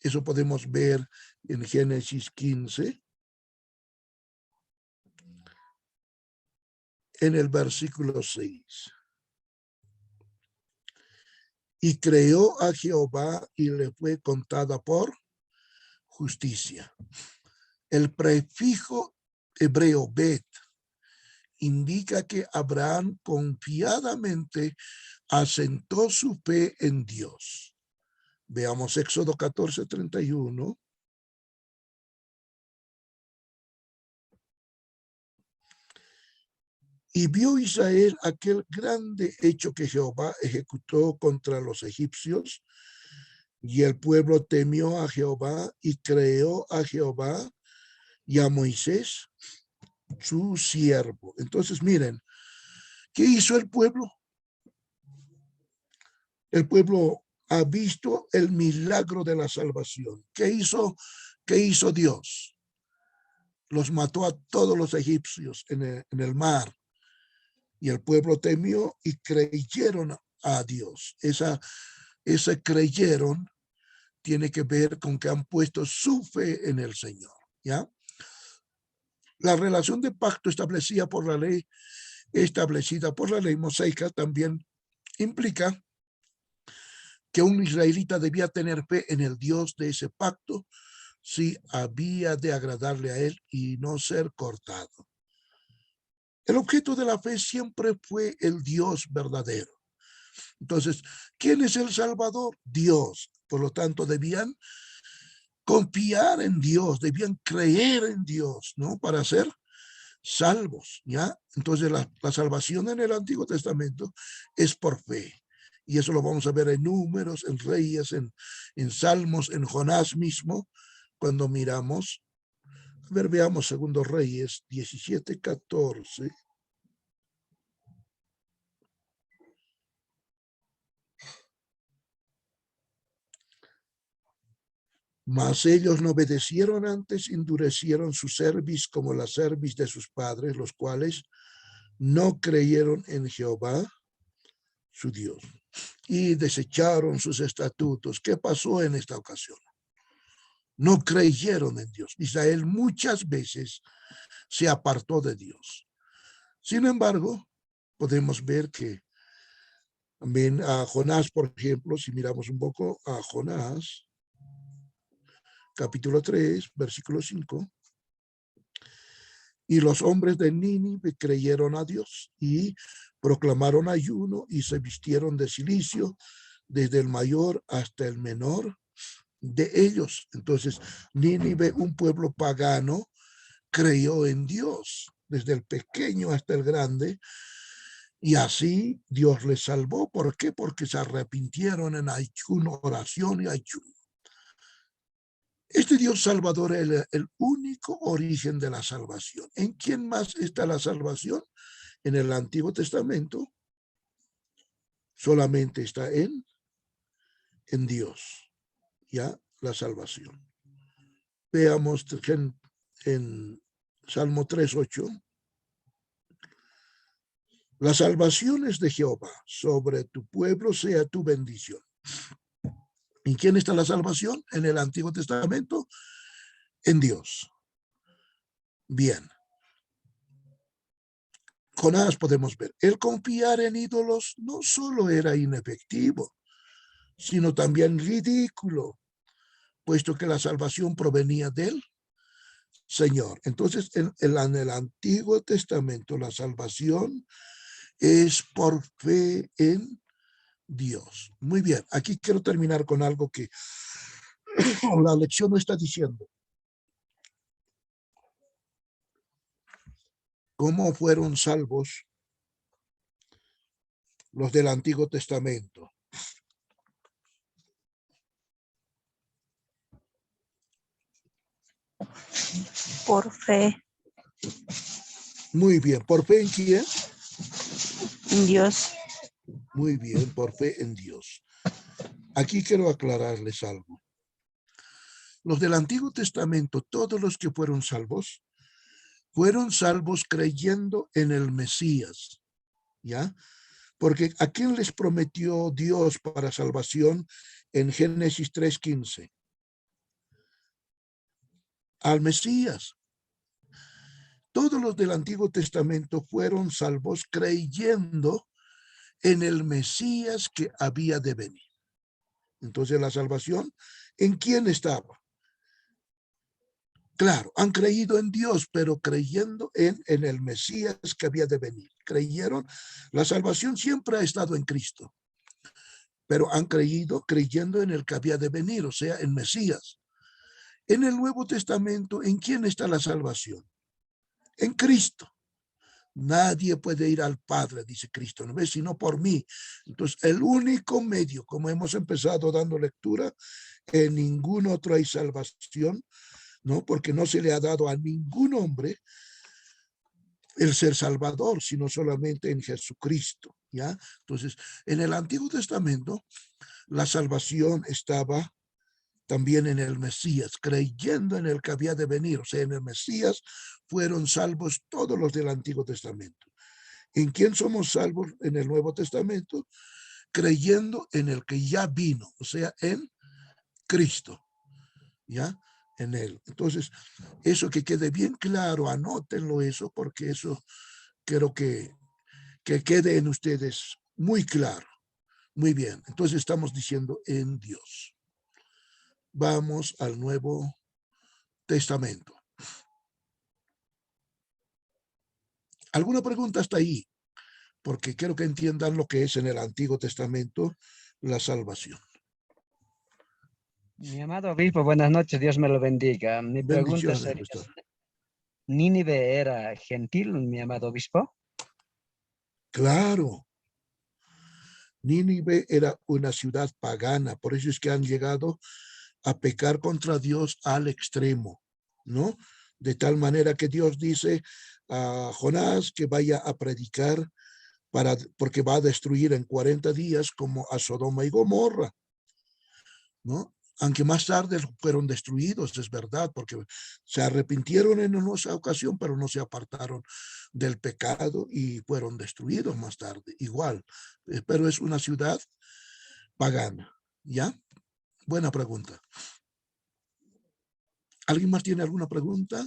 Eso podemos ver en Génesis 15, en el versículo 6. Y creyó a Jehová y le fue contada por justicia. El prefijo hebreo bet indica que Abraham confiadamente asentó su fe en Dios. Veamos Éxodo 14:31. Y vio Israel aquel grande hecho que Jehová ejecutó contra los egipcios, y el pueblo temió a Jehová y creyó a Jehová y a Moisés, su siervo. Entonces, miren, ¿qué hizo el pueblo? El pueblo ha visto el milagro de la salvación. ¿Qué hizo Dios? Los mató a todos los egipcios en el mar. Y el pueblo temió y creyeron a Dios. Ese creyeron tiene que ver con que han puesto su fe en el Señor, ¿ya? La relación de pacto establecida por la ley mosaica también implica que un israelita debía tener fe en el Dios de ese pacto si había de agradarle a él y no ser cortado. El objeto de la fe siempre fue el Dios verdadero. Entonces, ¿quién es el Salvador? Dios. Por lo tanto, debían confiar en Dios, debían creer en Dios, ¿no? Para ser salvos, ¿ya? Entonces, la salvación en el Antiguo Testamento es por fe. Y eso lo vamos a ver en Números, en Reyes, en Salmos, en Jonás mismo, cuando miramos. A ver, veamos Segundo Reyes 17:14. Mas ellos no obedecieron antes, endurecieron su cerviz como la cerviz de sus padres, los cuales no creyeron en Jehová, su Dios, y desecharon sus estatutos. ¿Qué pasó en esta ocasión? No creyeron en Dios. Israel muchas veces se apartó de Dios. Sin embargo, podemos ver que también a Jonás, por ejemplo, si miramos un poco a Jonás, capítulo 3, versículo 5, y los hombres de Nínive creyeron a Dios y proclamaron ayuno y se vistieron de cilicio desde el mayor hasta el menor de ellos. Entonces, Nínive, un pueblo pagano, creyó en Dios, desde el pequeño hasta el grande, y así Dios les salvó. ¿Por qué? Porque se arrepintieron en ayuno, oración y ayuno. Este Dios Salvador es el único origen de la salvación. ¿En quién más está la salvación? En el Antiguo Testamento solamente está en Dios, ya la salvación. Veamos en Salmo 3:8. La salvación es de Jehová, sobre tu pueblo sea tu bendición. ¿En quién está la salvación? En el Antiguo Testamento, en Dios. Bien. Jonás podemos ver, el confiar en ídolos no solo era inefectivo, sino también ridículo, puesto que la salvación provenía del Señor. Entonces, en el Antiguo Testamento, la salvación es por fe en Dios. Muy bien, aquí quiero terminar con algo que la lección no está diciendo. ¿Cómo fueron salvos los del Antiguo Testamento? Por fe. Muy bien, ¿por fe en quién? En Dios. Muy bien, por fe en Dios. Aquí quiero aclararles algo. Los del Antiguo Testamento, todos los que fueron salvos creyendo en el Mesías, ¿ya? Porque ¿a quién les prometió Dios para salvación en Génesis 3:15? Al Mesías. Todos los del Antiguo Testamento fueron salvos creyendo en el Mesías que había de venir. Entonces la salvación, ¿en quién estaba? Claro, han creído en Dios, pero creyendo en el Mesías que había de venir. Creyeron, la salvación siempre ha estado en Cristo, pero han creído creyendo en el que había de venir, o sea, en Mesías. En el Nuevo Testamento, ¿en quién está la salvación? En Cristo. Nadie puede ir al Padre, dice Cristo, no ves, sino por mí. Entonces, el único medio, como hemos empezado dando lectura, en ningún otro hay salvación, ¿no? Porque no se le ha dado a ningún hombre el ser salvador, sino solamente en Jesucristo, ¿ya? Entonces, en el Antiguo Testamento, la salvación estaba también en el Mesías, creyendo en el que había de venir, o sea, en el Mesías fueron salvos todos los del Antiguo Testamento. ¿En quién somos salvos en el Nuevo Testamento? Creyendo en el que ya vino, o sea, en Cristo, ¿ya? En él. Entonces, eso que quede bien claro, anótenlo eso, porque eso quiero que quede en ustedes muy claro. Muy bien, entonces estamos diciendo en Dios. Vamos al Nuevo Testamento. ¿Alguna pregunta hasta ahí? Porque quiero que entiendan lo que es en el Antiguo Testamento la salvación. Mi amado obispo, buenas noches, Dios me lo bendiga. Mi pregunta sería, ¿Nínive era gentil, mi amado obispo? Claro. Nínive era una ciudad pagana, por eso es que han llegado a pecar contra Dios al extremo, ¿no? De tal manera que Dios dice a Jonás que vaya a predicar porque va a destruir en 40 días como a Sodoma y Gomorra, ¿no? Aunque más tarde fueron destruidos, es verdad, porque se arrepintieron en una ocasión, pero no se apartaron del pecado y fueron destruidos más tarde, igual. Pero es una ciudad pagana, ¿ya? Buena pregunta. ¿Alguien más tiene alguna pregunta?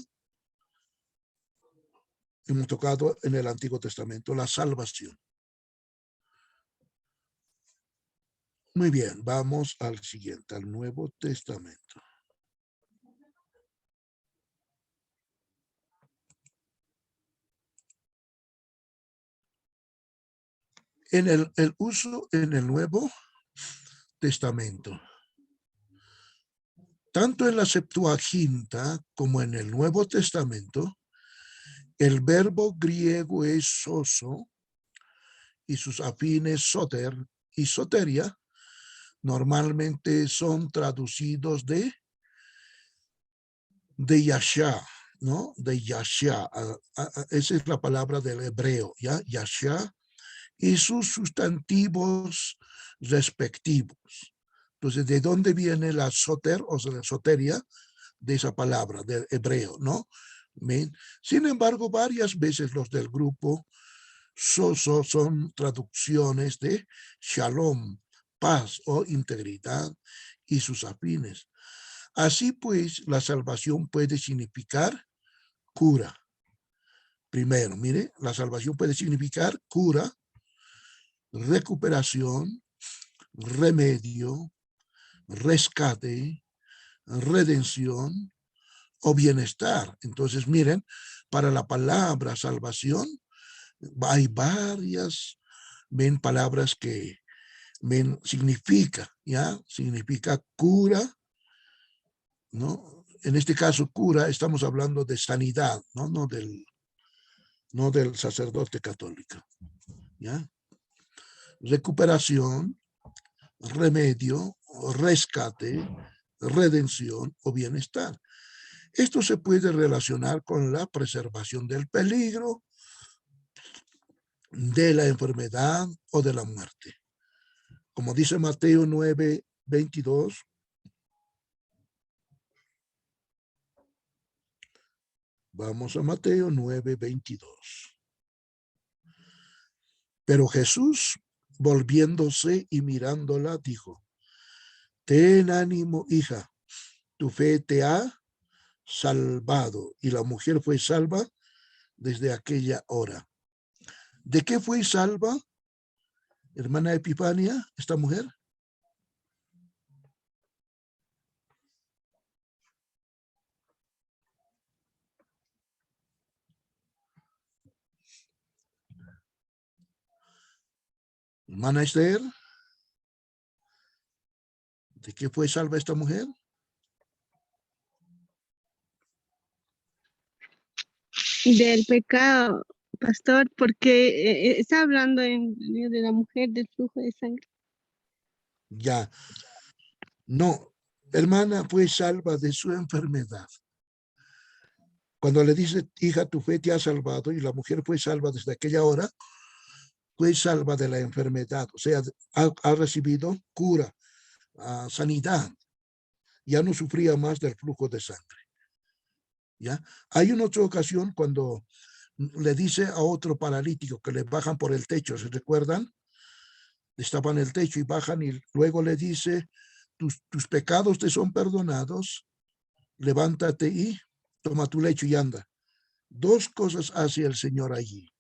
hemos tocado en el Antiguo Testamento, la salvación. Muy bien, vamos al siguiente, al Nuevo Testamento. En el uso en el Nuevo Testamento, tanto en la Septuaginta como en el Nuevo Testamento, el verbo griego es soso y sus afines soter y soteria normalmente son traducidos de yasha, ¿no? De yasha. Esa es la palabra del hebreo, ¿ya? Yasha y sus sustantivos respectivos. Entonces, ¿de dónde viene la soter o sea, la soteria de esa palabra, del hebreo, ¿no? ¿Ven? Sin embargo, varias veces los del grupo soso son traducciones de shalom, paz o integridad y sus afines. Así pues, la salvación puede significar cura. Primero, mire, la salvación puede significar cura, recuperación, remedio, rescate, redención o bienestar. Entonces, miren, para la palabra salvación hay varias palabras que significa, ¿ya? Significa cura, ¿no? En este caso, cura, estamos hablando de sanidad, ¿no? No del sacerdote católico, ¿ya? Recuperación, remedio, rescate, redención o bienestar. Esto se puede relacionar con la preservación del peligro, de la enfermedad o de la muerte. Como dice Mateo 9:22, vamos a Mateo 9:22. Pero Jesús, volviéndose y mirándola, dijo: ten ánimo, hija, tu fe te ha salvado. Y la mujer fue salva desde aquella hora. ¿De qué fue salva, hermana Epifania, esta mujer? Hermana Esther, ¿de qué fue salva esta mujer? Del pecado, pastor, porque está hablando de la mujer del flujo de sangre. Ya, no, hermana fue salva de su enfermedad. Cuando le dice, hija, tu fe te ha salvado, y la mujer fue salva desde aquella hora, fue salva de la enfermedad, o sea, ha recibido cura, sanidad, ya no sufría más del flujo de sangre. ¿Ya? Hay una otra ocasión cuando le dice a otro paralítico que le bajan por el techo, ¿se recuerdan? Estaban en el techo y bajan y luego le dice, tus pecados te son perdonados, levántate y toma tu lecho y anda. Dos cosas hace el Señor allí.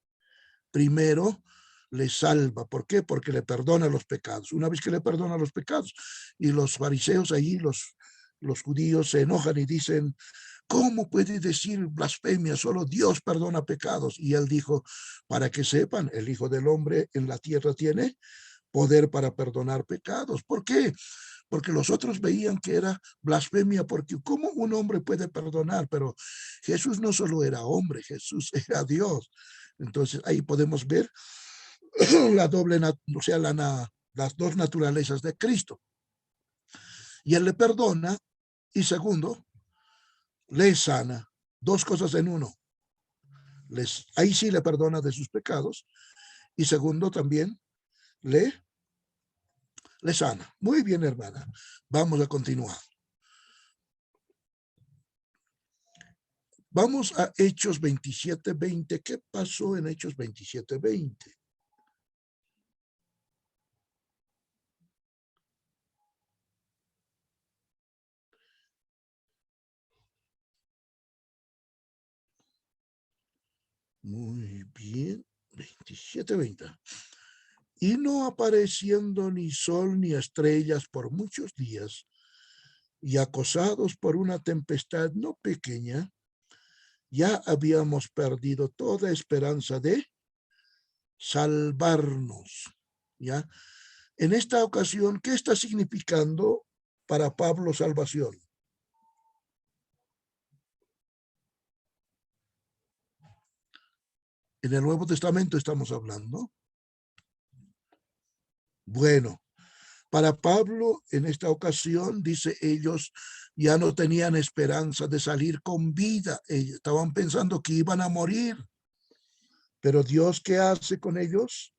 Primero, le salva. ¿Por qué? Porque le perdona los pecados. Una vez que le perdona los pecados, y los fariseos allí, los judíos se enojan y dicen, ¿cómo puede decir blasfemia? Solo Dios perdona pecados. Y él dijo, para que sepan, el Hijo del Hombre en la tierra tiene poder para perdonar pecados. ¿Por qué? Porque los otros veían que era blasfemia, porque ¿cómo un hombre puede perdonar? Pero Jesús no solo era hombre, Jesús era Dios. Entonces ahí podemos ver la doble, o sea, las dos naturalezas de Cristo. Y él le perdona, y segundo, le sana. Dos cosas en uno. Ahí sí le perdona de sus pecados, y segundo también le sana. Muy bien, hermana. Vamos a continuar. Vamos a Hechos 27:20. ¿Qué pasó en Hechos 27:20? Muy bien. 27:20. Y no apareciendo ni sol ni estrellas por muchos días, y acosados por una tempestad no pequeña, ya habíamos perdido toda esperanza de salvarnos. ¿Ya? En esta ocasión, ¿qué está significando para Pablo salvación? En el Nuevo Testamento estamos hablando. Bueno, para Pablo, en esta ocasión, dice, ellos ya no tenían esperanza de salir con vida. Ellos estaban pensando que iban a morir. Pero Dios, ¿qué hace con ellos?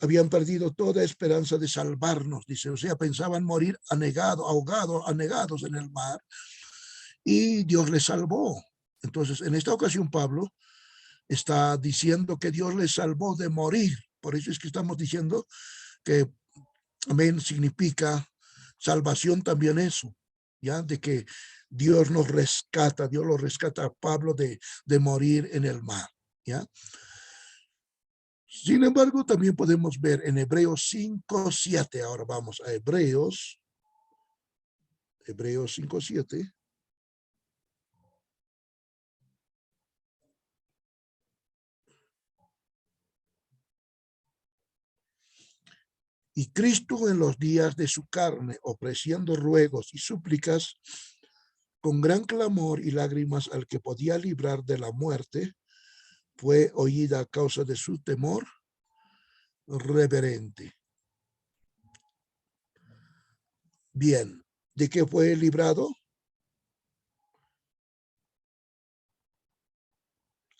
Habían perdido toda esperanza de salvarnos, dice. O sea, pensaban morir anegados en el mar. Y Dios les salvó. Entonces, en esta ocasión, Pablo está diciendo que Dios les salvó de morir. Por eso es que estamos diciendo que amén significa salvación también eso, ¿ya? De que Dios nos rescata, Dios lo rescata a Pablo de morir en el mar, ¿ya? Sin embargo, también podemos ver en Hebreos 5:7, ahora vamos a Hebreos 5:7. Y Cristo en los días de su carne, ofreciendo ruegos y súplicas con gran clamor y lágrimas al que podía librar de la muerte, fue oída a causa de su temor reverente. Bien, ¿de qué fue librado?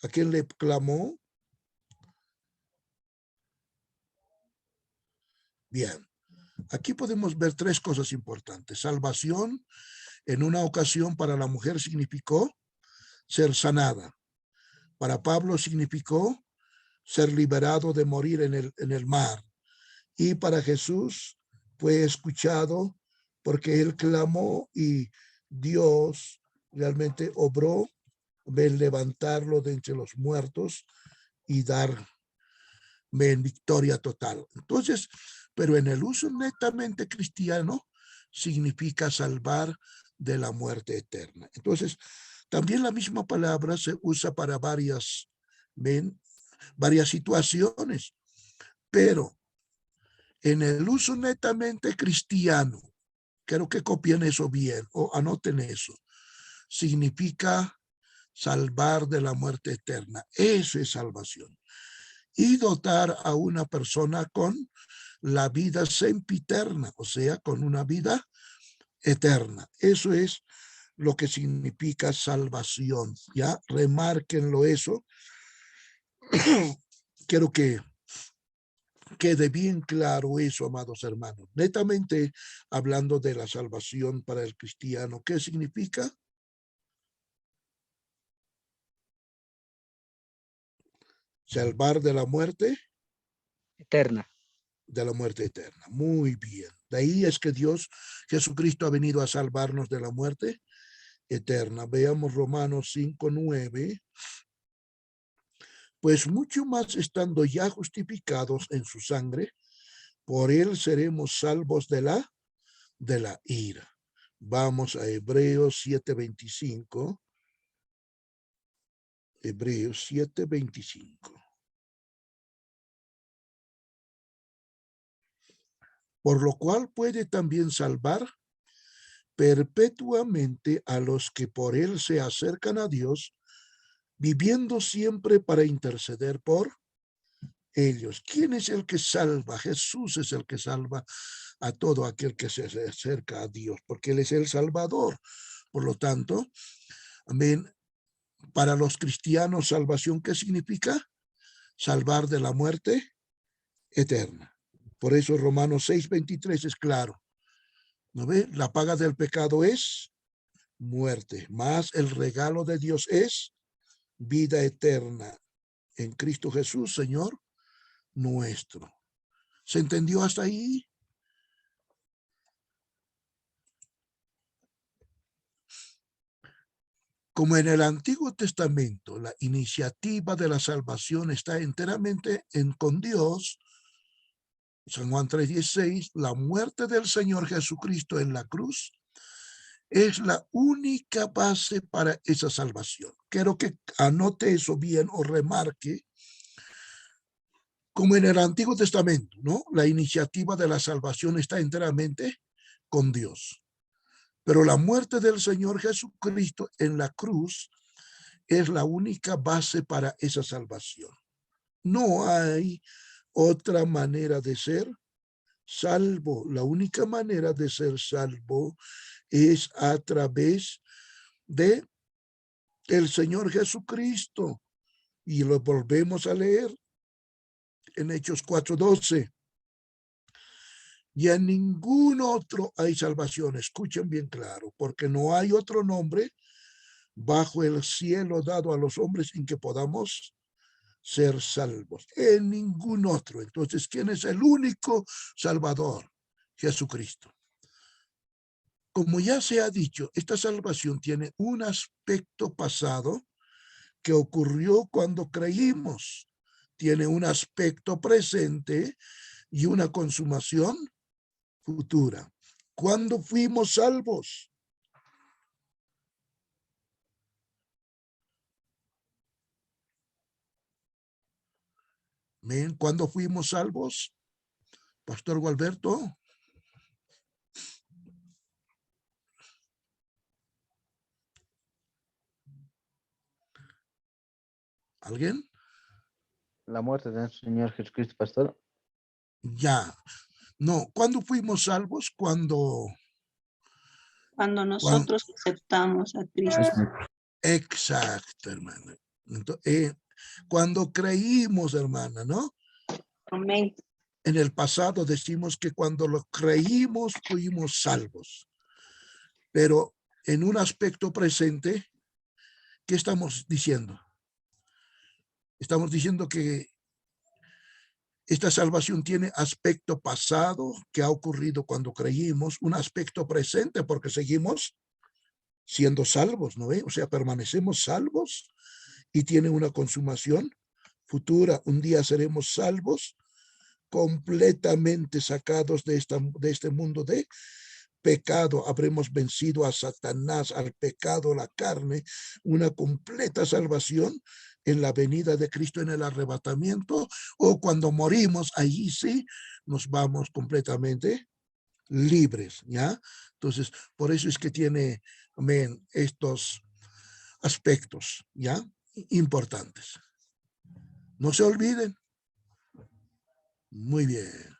¿A quién le clamó? Bien, aquí podemos ver tres cosas importantes. Salvación, en una ocasión para la mujer significó ser sanada. Para Pablo significó ser liberado de morir en el mar. Y para Jesús fue escuchado porque él clamó y Dios realmente obró en levantarlo de entre los muertos y dar victoria total. Entonces, pero en el uso netamente cristiano significa salvar de la muerte eterna. Entonces, también la misma palabra se usa para varias situaciones, pero en el uso netamente cristiano, quiero que copien eso bien o anoten eso, significa salvar de la muerte eterna. Eso es salvación. Y dotar a una persona con la vida sempiterna, o sea, con una vida eterna. Eso es lo que significa salvación. Ya, remárquenlo eso. Quiero que quede bien claro eso, amados hermanos. Netamente hablando de la salvación para el cristiano, ¿qué significa? Salvar de la muerte eterna. De la muerte eterna. Muy bien. De ahí es que Jesucristo ha venido a salvarnos de la muerte eterna. Veamos Romanos 5:9. Pues mucho más estando ya justificados en su sangre, por él seremos salvos de la ira. Vamos a Hebreos 7:25. Hebreos 7:25. Por lo cual puede también salvar perpetuamente a los que por él se acercan a Dios, viviendo siempre para interceder por ellos. ¿Quién es el que salva? Jesús es el que salva a todo aquel que se acerca a Dios, porque él es el Salvador. Por lo tanto, amén, para los cristianos, salvación, ¿qué significa? Salvar de la muerte eterna. Por eso Romanos 6:23 es claro. ¿No ve? La paga del pecado es muerte, mas el regalo de Dios es vida eterna en Cristo Jesús, Señor nuestro. ¿Se entendió hasta ahí? Como en el Antiguo Testamento, la iniciativa de la salvación está enteramente con Dios, San Juan 3:16, la muerte del Señor Jesucristo en la cruz es la única base para esa salvación. Quiero que anote eso bien o remarque. Como en el Antiguo Testamento, ¿no? La iniciativa de la salvación está enteramente con Dios. Pero la muerte del Señor Jesucristo en la cruz es la única base para esa salvación. No hay otra manera de ser salvo. La única manera de ser salvo es a través de el Señor Jesucristo. Y lo volvemos a leer en Hechos 4:12. Y en ningún otro hay salvación. Escuchen bien claro, porque no hay otro nombre bajo el cielo dado a los hombres en que podamos ser salvos. En ningún otro. Entonces, ¿quién es el único Salvador? Jesucristo. Como ya se ha dicho, esta salvación tiene un aspecto pasado que ocurrió cuando creímos. Tiene un aspecto presente y una consumación futura. ¿Cuándo fuimos salvos? ¿Ven? ¿Cuándo fuimos salvos? Pastor Gualberto. ¿Alguien? La muerte de nuestro Señor Jesucristo, pastor. Ya. No, ¿cuándo fuimos salvos? Cuando nosotros aceptamos a Cristo. Exacto, hermana. Entonces, cuando creímos, hermana, ¿no? Amén. En el pasado decimos que cuando lo creímos fuimos salvos. Pero en un aspecto presente, ¿qué estamos diciendo? Estamos diciendo que esta salvación tiene aspecto pasado que ha ocurrido cuando creímos, un aspecto presente porque seguimos siendo salvos, ¿no ve? O sea, permanecemos salvos y tiene una consumación futura. Un día seremos salvos, completamente sacados de este mundo de pecado. Habremos vencido a Satanás, al pecado, la carne, una completa salvación en la venida de Cristo en el arrebatamiento, o cuando morimos, allí sí nos vamos completamente libres, ¿ya? Entonces, por eso es que tiene, amén, estos aspectos, ¿ya? Importantes. No se olviden. Muy bien.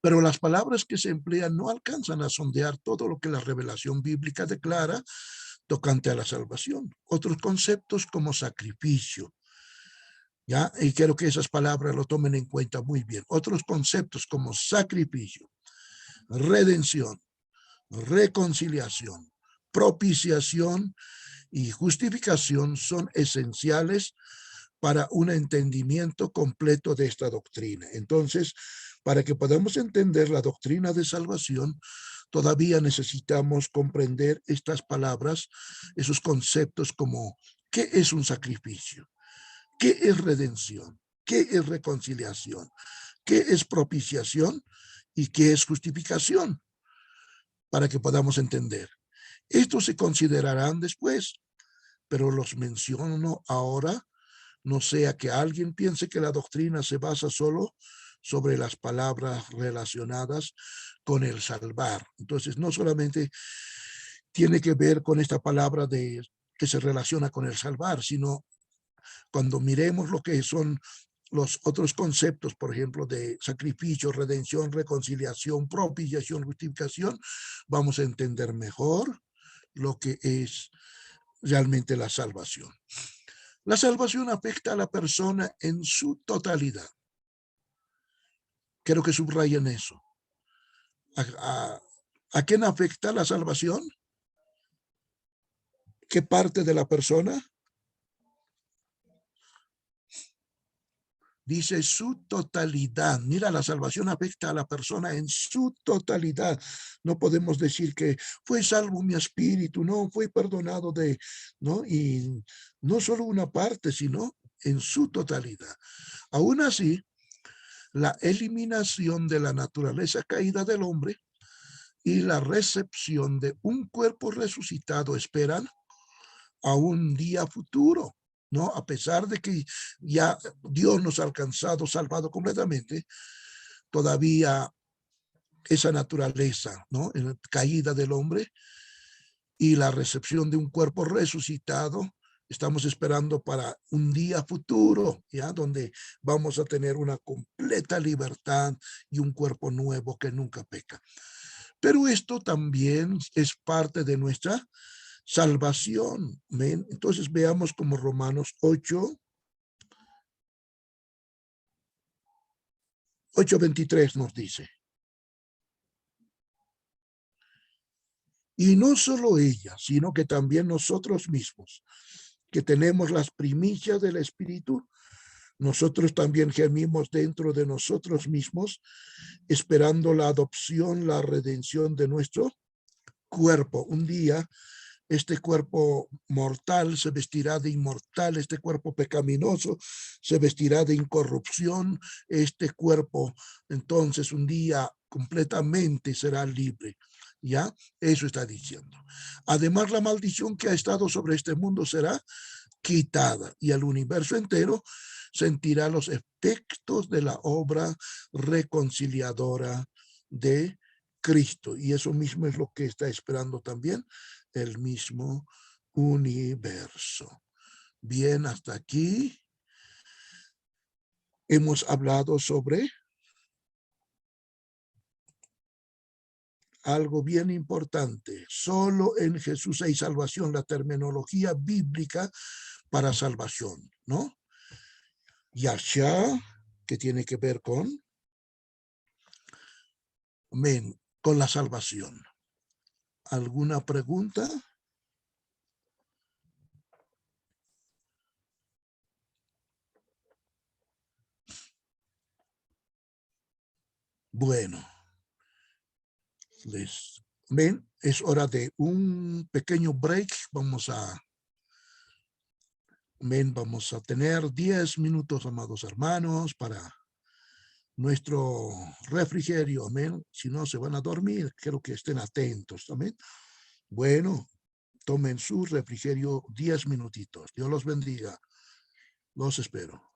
Pero las palabras que se emplean no alcanzan a sondear todo lo que la revelación bíblica declara tocante a la salvación. Otros conceptos como sacrificio, ¿ya? Y quiero que esas palabras lo tomen en cuenta muy bien. Otros conceptos como sacrificio, redención, reconciliación, propiciación y justificación son esenciales para un entendimiento completo de esta doctrina. Entonces, para que podamos entender la doctrina de salvación, todavía necesitamos comprender estas palabras, esos conceptos como ¿qué es un sacrificio? ¿Qué es redención? ¿Qué es reconciliación? ¿Qué es propiciación? ¿Y qué es justificación? Para que podamos entender. Estos se considerarán después, pero los menciono ahora, no sea que alguien piense que la doctrina se basa solo sobre las palabras relacionadas con el salvar. Entonces, no solamente tiene que ver con esta palabra que se relaciona con el salvar, sino cuando miremos lo que son los otros conceptos, por ejemplo, de sacrificio, redención, reconciliación, propiciación, justificación, vamos a entender mejor lo que es realmente la salvación. La salvación afecta a la persona en su totalidad. Quiero que subrayen eso. ¿A quién afecta la salvación? ¿Qué parte de la persona? Dice su totalidad. Mira, la salvación afecta a la persona en su totalidad. No podemos decir que fue salvo mi espíritu, no, fue perdonado de, ¿no? Y no solo una parte, sino en su totalidad. Aún así, la eliminación de la naturaleza caída del hombre y la recepción de un cuerpo resucitado esperan a un día futuro, ¿no? A pesar de que ya Dios nos ha alcanzado, salvado completamente, todavía esa naturaleza, ¿no? En la caída del hombre y la recepción de un cuerpo resucitado, estamos esperando para un día futuro, ¿ya? Donde vamos a tener una completa libertad y un cuerpo nuevo que nunca peca. Pero esto también es parte de nuestra salvación. ¿Ven? Entonces veamos como Romanos 8:23 nos dice. Y no solo ella, sino que también nosotros mismos, que tenemos las primicias del Espíritu, nosotros también gemimos dentro de nosotros mismos, esperando la adopción, la redención de nuestro cuerpo. Un día este cuerpo mortal se vestirá de inmortal, este cuerpo pecaminoso se vestirá de incorrupción, este cuerpo entonces un día completamente será libre. ¿Ya? Eso está diciendo. Además, la maldición que ha estado sobre este mundo será quitada y el universo entero sentirá los efectos de la obra reconciliadora de Cristo. Y eso mismo es lo que está esperando también el mismo universo. Bien, hasta aquí hemos hablado sobre algo bien importante. Solo en Jesús hay salvación, la terminología bíblica para salvación, ¿no? Yasha, que tiene que ver con, con la salvación. ¿Alguna pregunta? Bueno, ven, es hora de un pequeño break. Vamos a tener 10 minutos, amados hermanos, para nuestro refrigerio, amén. Si no se van a dormir, quiero que estén atentos, amén. Bueno, tomen su refrigerio 10 minutitos. Dios los bendiga. Los espero.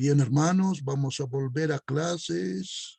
Bien, hermanos, vamos a volver a clases.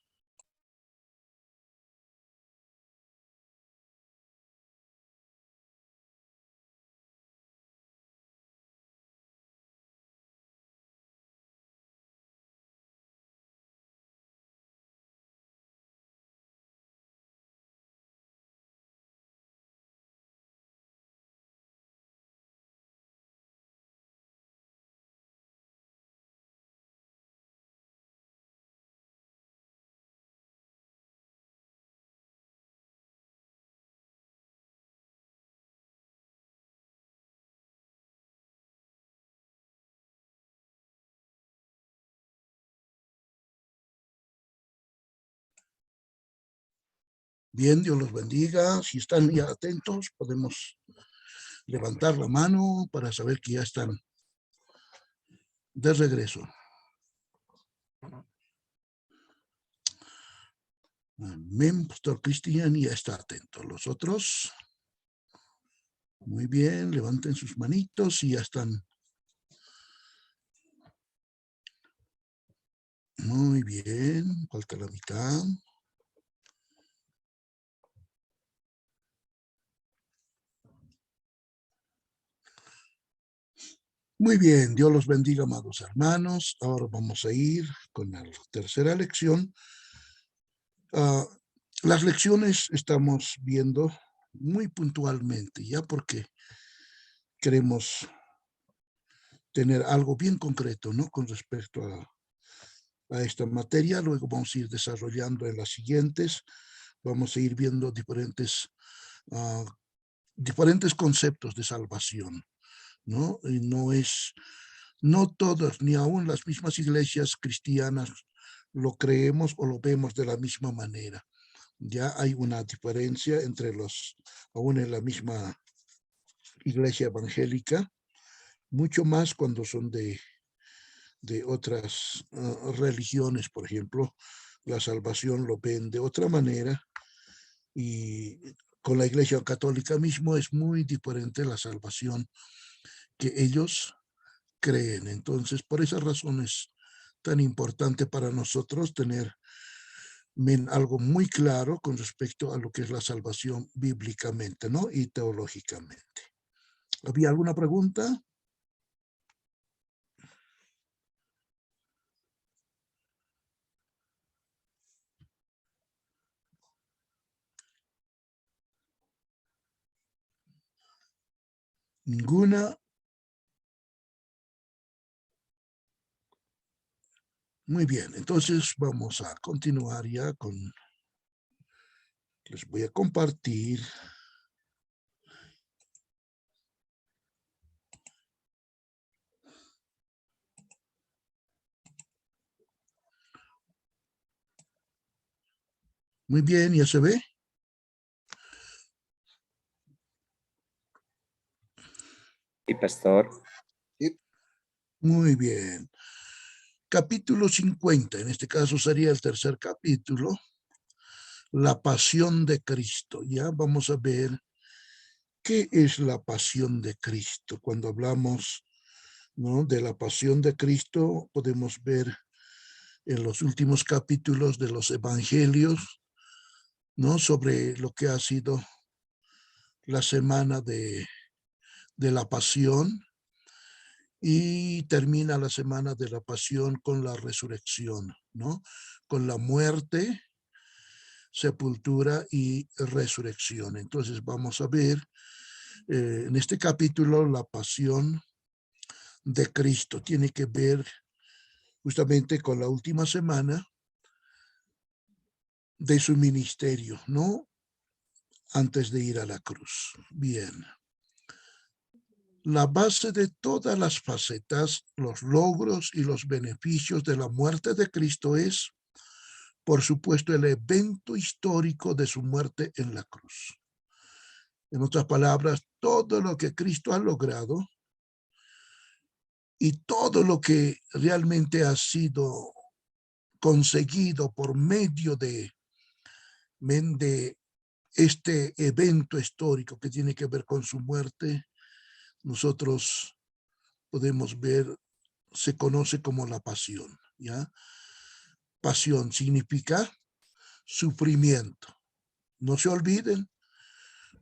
Bien, Dios los bendiga. Si están ya atentos, podemos levantar la mano para saber que ya están de regreso. Amén, Pastor Cristian ya está atento. Los otros, muy bien, levanten sus manitos y ya están. Muy bien, falta la mitad. Muy bien, Dios los bendiga, amados hermanos. Ahora vamos a ir con la tercera lección. Las lecciones estamos viendo muy puntualmente, ya porque queremos tener algo bien concreto, ¿no? Con respecto a esta materia. Luego vamos a ir desarrollando en las siguientes. Vamos a ir viendo diferentes conceptos de salvación, ¿no? Y no todos, ni aún las mismas iglesias cristianas lo creemos o lo vemos de la misma manera. Ya hay una diferencia entre aún en la misma iglesia evangélica, mucho más cuando son de otras religiones, por ejemplo. La salvación lo ven de otra manera, y con la iglesia católica mismo es muy diferente la salvación que ellos creen. Entonces, por esas razones tan importante para nosotros tener algo muy claro con respecto a lo que es la salvación bíblicamente, ¿no? Y teológicamente. ¿Había alguna pregunta? Ninguna. Muy bien, entonces vamos a continuar ya con... Les voy a compartir. Muy bien, ¿ya se ve? Sí, pastor. Muy bien. Capítulo 50, en este caso sería el tercer capítulo, la pasión de Cristo. Ya vamos a ver qué es la pasión de Cristo. Cuando hablamos, ¿no?, de la pasión de Cristo, podemos ver en los últimos capítulos de los evangelios, ¿no?, sobre lo que ha sido la semana de la pasión, y termina la semana de la pasión con la resurrección, ¿no? Con la muerte, sepultura y resurrección. Entonces vamos a ver en este capítulo la pasión de Cristo. Tiene que ver justamente con la última semana de su ministerio, ¿no? Antes de ir a la cruz. Bien. La base de todas las facetas, los logros y los beneficios de la muerte de Cristo es, por supuesto, el evento histórico de su muerte en la cruz. En otras palabras, todo lo que Cristo ha logrado y todo lo que realmente ha sido conseguido por medio de este evento histórico que tiene que ver con su muerte, nosotros podemos ver se conoce como la pasión, ¿ya? Pasión significa sufrimiento. No se olviden,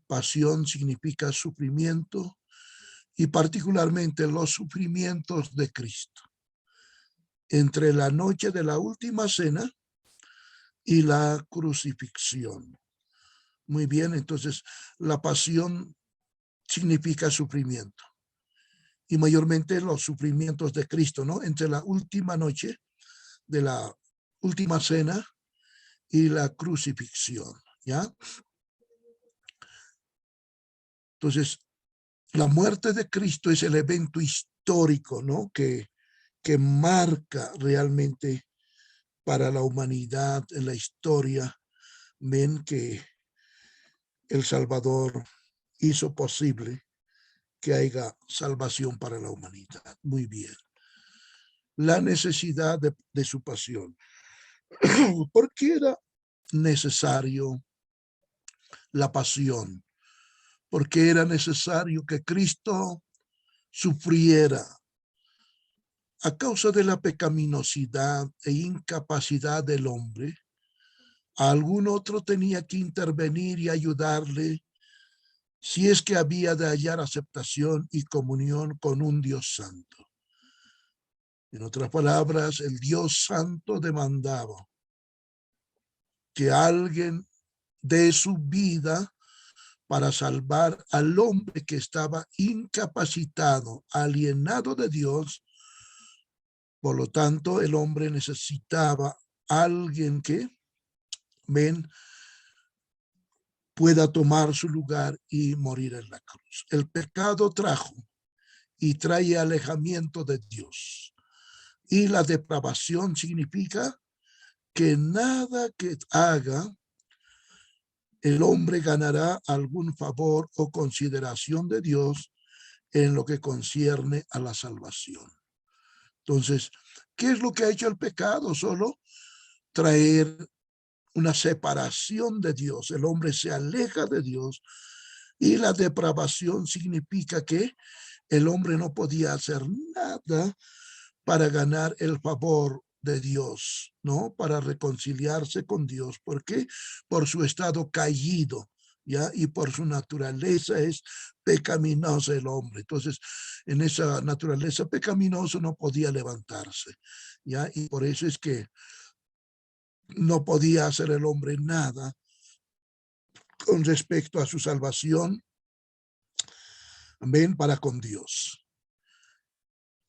pasión significa sufrimiento y particularmente los sufrimientos de Cristo. Entre la noche de la última cena y la crucifixión. Muy bien, entonces la pasión significa sufrimiento. Y mayormente los sufrimientos de Cristo, ¿no? Entre la última noche de la última cena y la crucifixión, ¿ya? Entonces, la muerte de Cristo es el evento histórico, ¿no? Que marca realmente para la humanidad en la historia, ven que el Salvador hizo posible que haya salvación para la humanidad. Muy bien. La necesidad de su pasión. ¿Por qué era necesario la pasión? Porque era necesario que Cristo sufriera a causa de la pecaminosidad e incapacidad del hombre. Algún otro tenía que intervenir y ayudarle si es que había de hallar aceptación y comunión con un Dios santo. En otras palabras, el Dios santo demandaba que alguien dé su vida para salvar al hombre que estaba incapacitado, alienado de Dios. Por lo tanto, el hombre necesitaba a alguien que, pueda tomar su lugar y morir en la cruz. El pecado trajo y trae alejamiento de Dios. Y la depravación significa que nada que haga el hombre ganará algún favor o consideración de Dios en lo que concierne a la salvación. Entonces, ¿qué es lo que ha hecho el pecado? Solo traer una separación de Dios. El hombre se aleja de Dios y la depravación significa que el hombre no podía hacer nada para ganar el favor de Dios, ¿no? Para reconciliarse con Dios. ¿Por qué? Por su estado caído, ¿ya? Y por su naturaleza es pecaminosa el hombre. Entonces, en esa naturaleza pecaminosa no podía levantarse, ¿ya? Y por eso es que no podía hacer el hombre nada con respecto a su salvación, amén, para con Dios.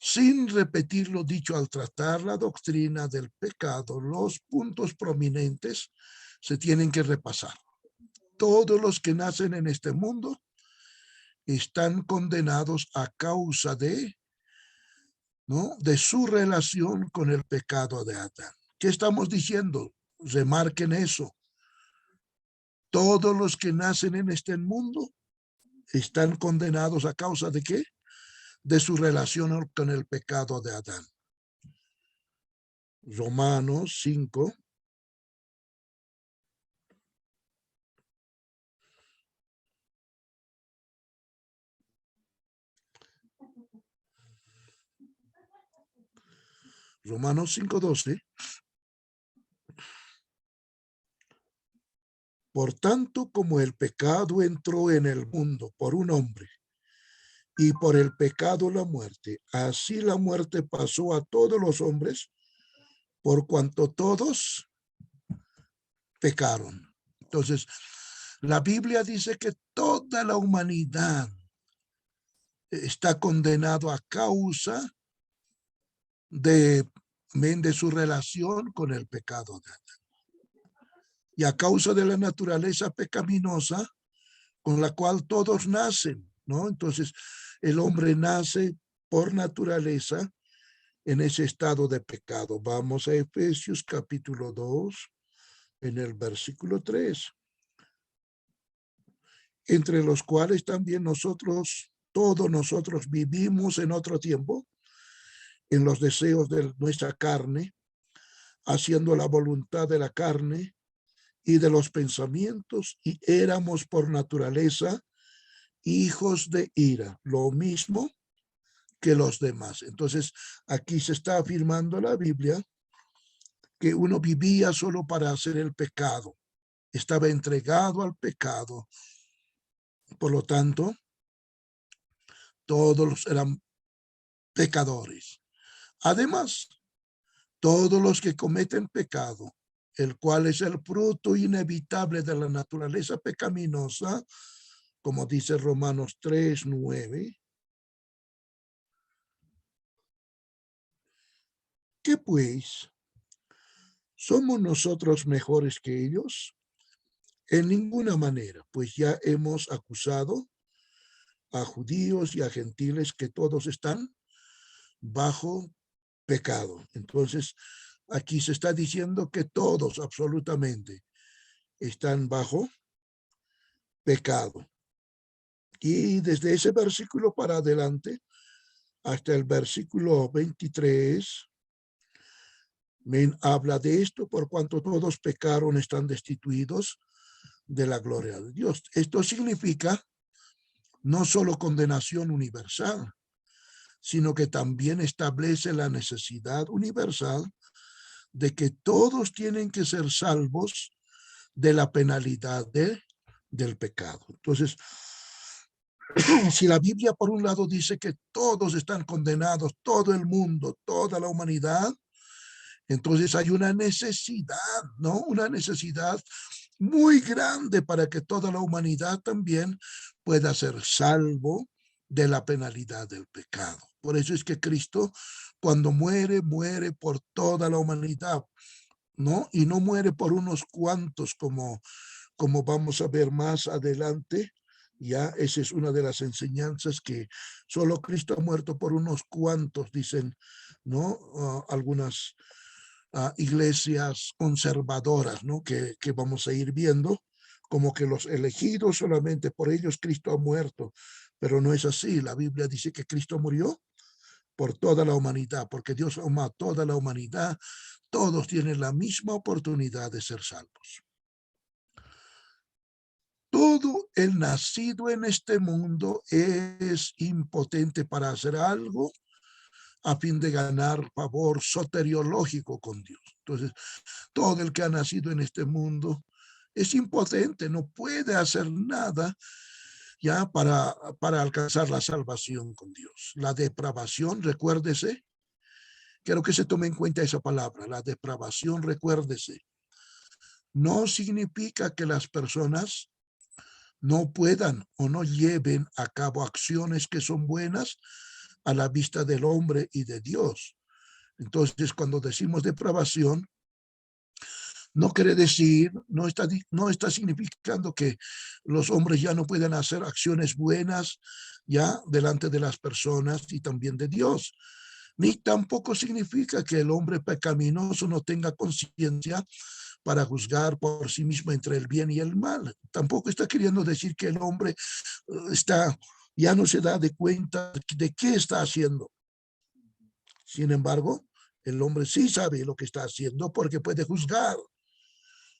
Sin repetir lo dicho al tratar la doctrina del pecado, los puntos prominentes se tienen que repasar. Todos los que nacen en este mundo están condenados a causa de, ¿no?, de su relación con el pecado de Adán. ¿Qué estamos diciendo? Remarquen eso. Todos los que nacen en este mundo están condenados a causa de ¿qué? De su relación con el pecado de Adán. Romanos 5. Romanos 5:12. Por tanto, como el pecado entró en el mundo por un hombre, y por el pecado la muerte, así la muerte pasó a todos los hombres, por cuanto todos pecaron. Entonces, la Biblia dice que toda la humanidad está condenado a causa de su relación con el pecado de Adán. Y a causa de la naturaleza pecaminosa con la cual todos nacen, ¿no? Entonces, el hombre nace por naturaleza en ese estado de pecado. Vamos a Efesios capítulo 2, en el versículo 3. Entre los cuales también nosotros, todos nosotros vivimos en otro tiempo, en los deseos de nuestra carne, haciendo la voluntad de la carne y de los pensamientos, y éramos por naturaleza hijos de ira. Lo mismo que los demás. Entonces, aquí se está afirmando la Biblia que uno vivía solo para hacer el pecado. Estaba entregado al pecado. Por lo tanto, todos eran pecadores. Además, todos los que cometen pecado, el cual es el fruto inevitable de la naturaleza pecaminosa, como dice Romanos 3:9, ¿qué pues? ¿Somos nosotros mejores que ellos? En ninguna manera, pues ya hemos acusado a judíos y a gentiles que todos están bajo pecado. Entonces, aquí se está diciendo que todos absolutamente están bajo pecado. Y desde ese versículo para adelante, hasta el versículo 23, habla de esto: por cuanto todos pecaron, están destituidos de la gloria de Dios. Esto significa no solo condenación universal, sino que también establece la necesidad universal de que todos tienen que ser salvos de la penalidad del pecado. Entonces, si la Biblia por un lado dice que todos están condenados, todo el mundo, toda la humanidad, entonces hay una necesidad, ¿no? Una necesidad muy grande para que toda la humanidad también pueda ser salvo de la penalidad del pecado. Por eso es que Cristo, cuando muere, muere por toda la humanidad, ¿no? Y no muere por unos cuantos, como vamos a ver más adelante. Ya esa es una de las enseñanzas, que solo Cristo ha muerto por unos cuantos, dicen, ¿no? Algunas iglesias conservadoras, ¿no? Que vamos a ir viendo, como que los elegidos solamente por ellos Cristo ha muerto, pero no es así. La Biblia dice que Cristo murió por toda la humanidad, porque Dios ama a toda la humanidad. Todos tienen la misma oportunidad de ser salvos. Todo el nacido en este mundo es impotente para hacer algo a fin de ganar favor soteriológico con Dios. Entonces, todo el que ha nacido en este mundo es impotente, no puede hacer nada ya para alcanzar la salvación con Dios. La depravación, recuérdese, quiero que se tome en cuenta esa palabra, la depravación, recuérdese, no significa que las personas no puedan o no lleven a cabo acciones que son buenas a la vista del hombre y de Dios. Entonces, cuando decimos depravación, no quiere decir, no está significando que los hombres ya no puedan hacer acciones buenas ya delante de las personas y también de Dios. Ni tampoco significa que el hombre pecaminoso no tenga conciencia para juzgar por sí mismo entre el bien y el mal. Tampoco está queriendo decir que el hombre ya no se da de cuenta de qué está haciendo. Sin embargo, el hombre sí sabe lo que está haciendo, porque puede juzgar,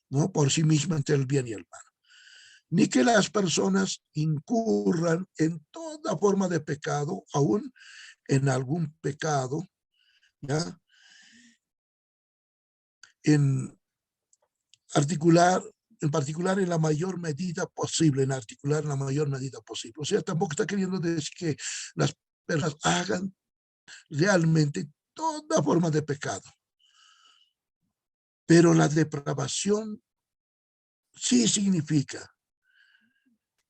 ¿no? Por sí mismo entre el bien y el mal. Ni que las personas incurran en toda forma de pecado, aún en algún pecado, ¿ya? En particular en la mayor medida posible, O sea, tampoco está queriendo decir que las personas hagan realmente toda forma de pecado. Pero la depravación sí significa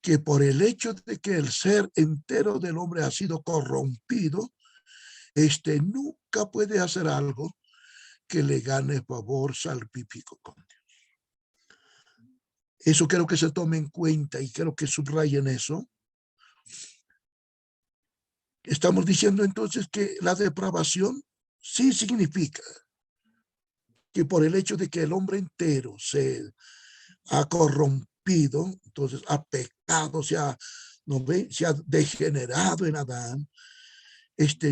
que por el hecho de que el ser entero del hombre ha sido corrompido, nunca puede hacer algo que le gane favor salvífico con Dios. Eso quiero que se tome en cuenta y quiero que subrayen eso. Estamos diciendo entonces que la depravación sí significa que por el hecho de que el hombre entero se ha corrompido, entonces ha pecado, se ha degenerado en Adán,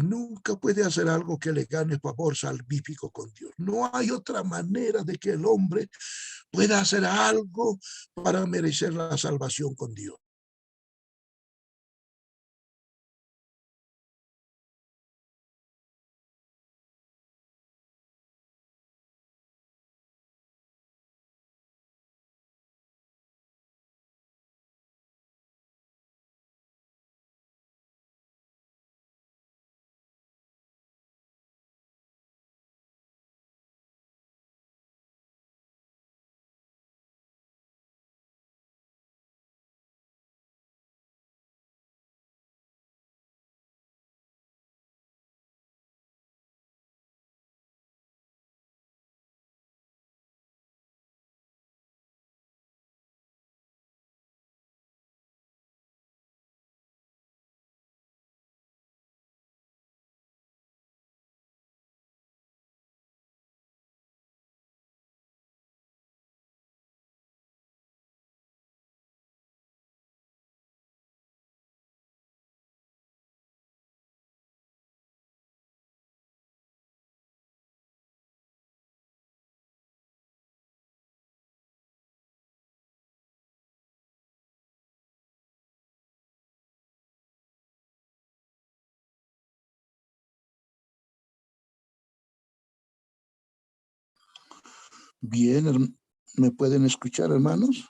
nunca puede hacer algo que le gane favor salvífico con Dios. No hay otra manera de que el hombre pueda hacer algo para merecer la salvación con Dios. Bien, ¿me pueden escuchar, hermanos?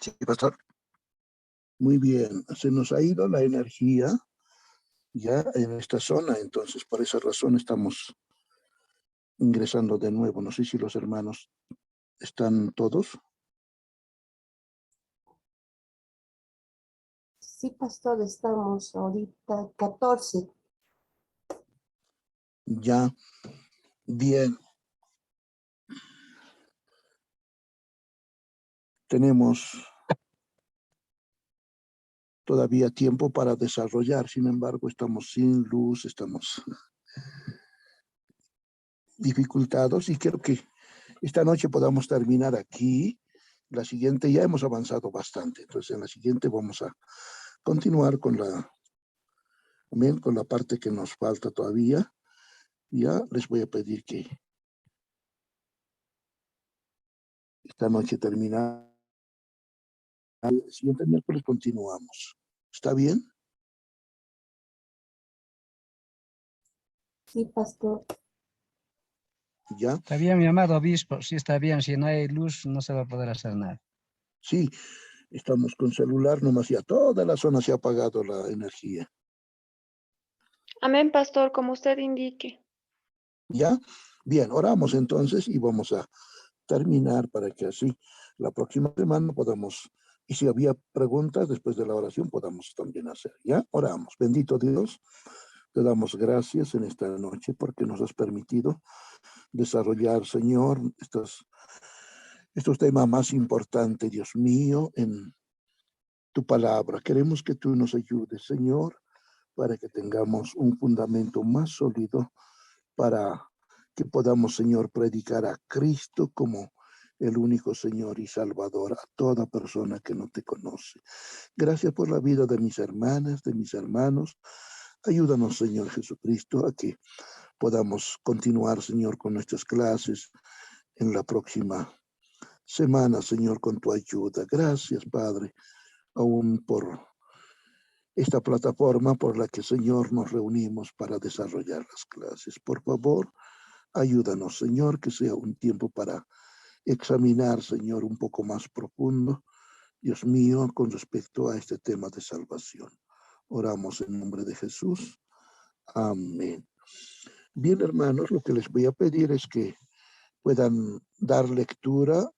Sí, pastor. Muy bien, se nos ha ido la energía ya en esta zona, entonces por esa razón estamos ingresando de nuevo. No sé si los hermanos están todos. Sí, pastor, estamos ahorita 14. Ya, bien. Tenemos todavía tiempo para desarrollar, sin embargo, estamos sin luz, estamos dificultados y creo que esta noche podamos terminar aquí. La siguiente ya hemos avanzado bastante, entonces en la siguiente vamos a continuar con la parte que nos falta todavía. Ya les voy a pedir que esta noche termina. El siguiente miércoles continuamos. ¿Está bien? Sí, pastor. ¿Ya? Está bien, mi amado obispo. Sí, está bien. Si no hay luz, no se va a poder hacer nada. Sí, estamos con celular nomás, ya toda la zona se ha apagado la energía. Amén, pastor, como usted indique. ¿Ya? Bien, oramos entonces y vamos a terminar para que así la próxima semana podamos, y si había preguntas después de la oración, podamos también hacer. ¿Ya? Oramos. Bendito Dios, te damos gracias en esta noche porque nos has permitido desarrollar, Señor, estos temas más importantes, Dios mío, en tu palabra. Queremos que tú nos ayudes, Señor, para que tengamos un fundamento más sólido para que podamos, Señor, predicar a Cristo como el único Señor y Salvador a toda persona que no te conoce. Gracias por la vida de mis hermanas, de mis hermanos. Ayúdanos, Señor Jesucristo, a que podamos continuar, Señor, con nuestras clases en la próxima semana, Señor, con tu ayuda. Gracias, Padre, aún por esta plataforma por la que, Señor, nos reunimos para desarrollar las clases. Por favor, ayúdanos, Señor, que sea un tiempo para examinar, Señor, un poco más profundo, Dios mío, con respecto a este tema de salvación. Oramos en nombre de Jesús. Amén. Bien, hermanos, lo que les voy a pedir es que puedan dar lectura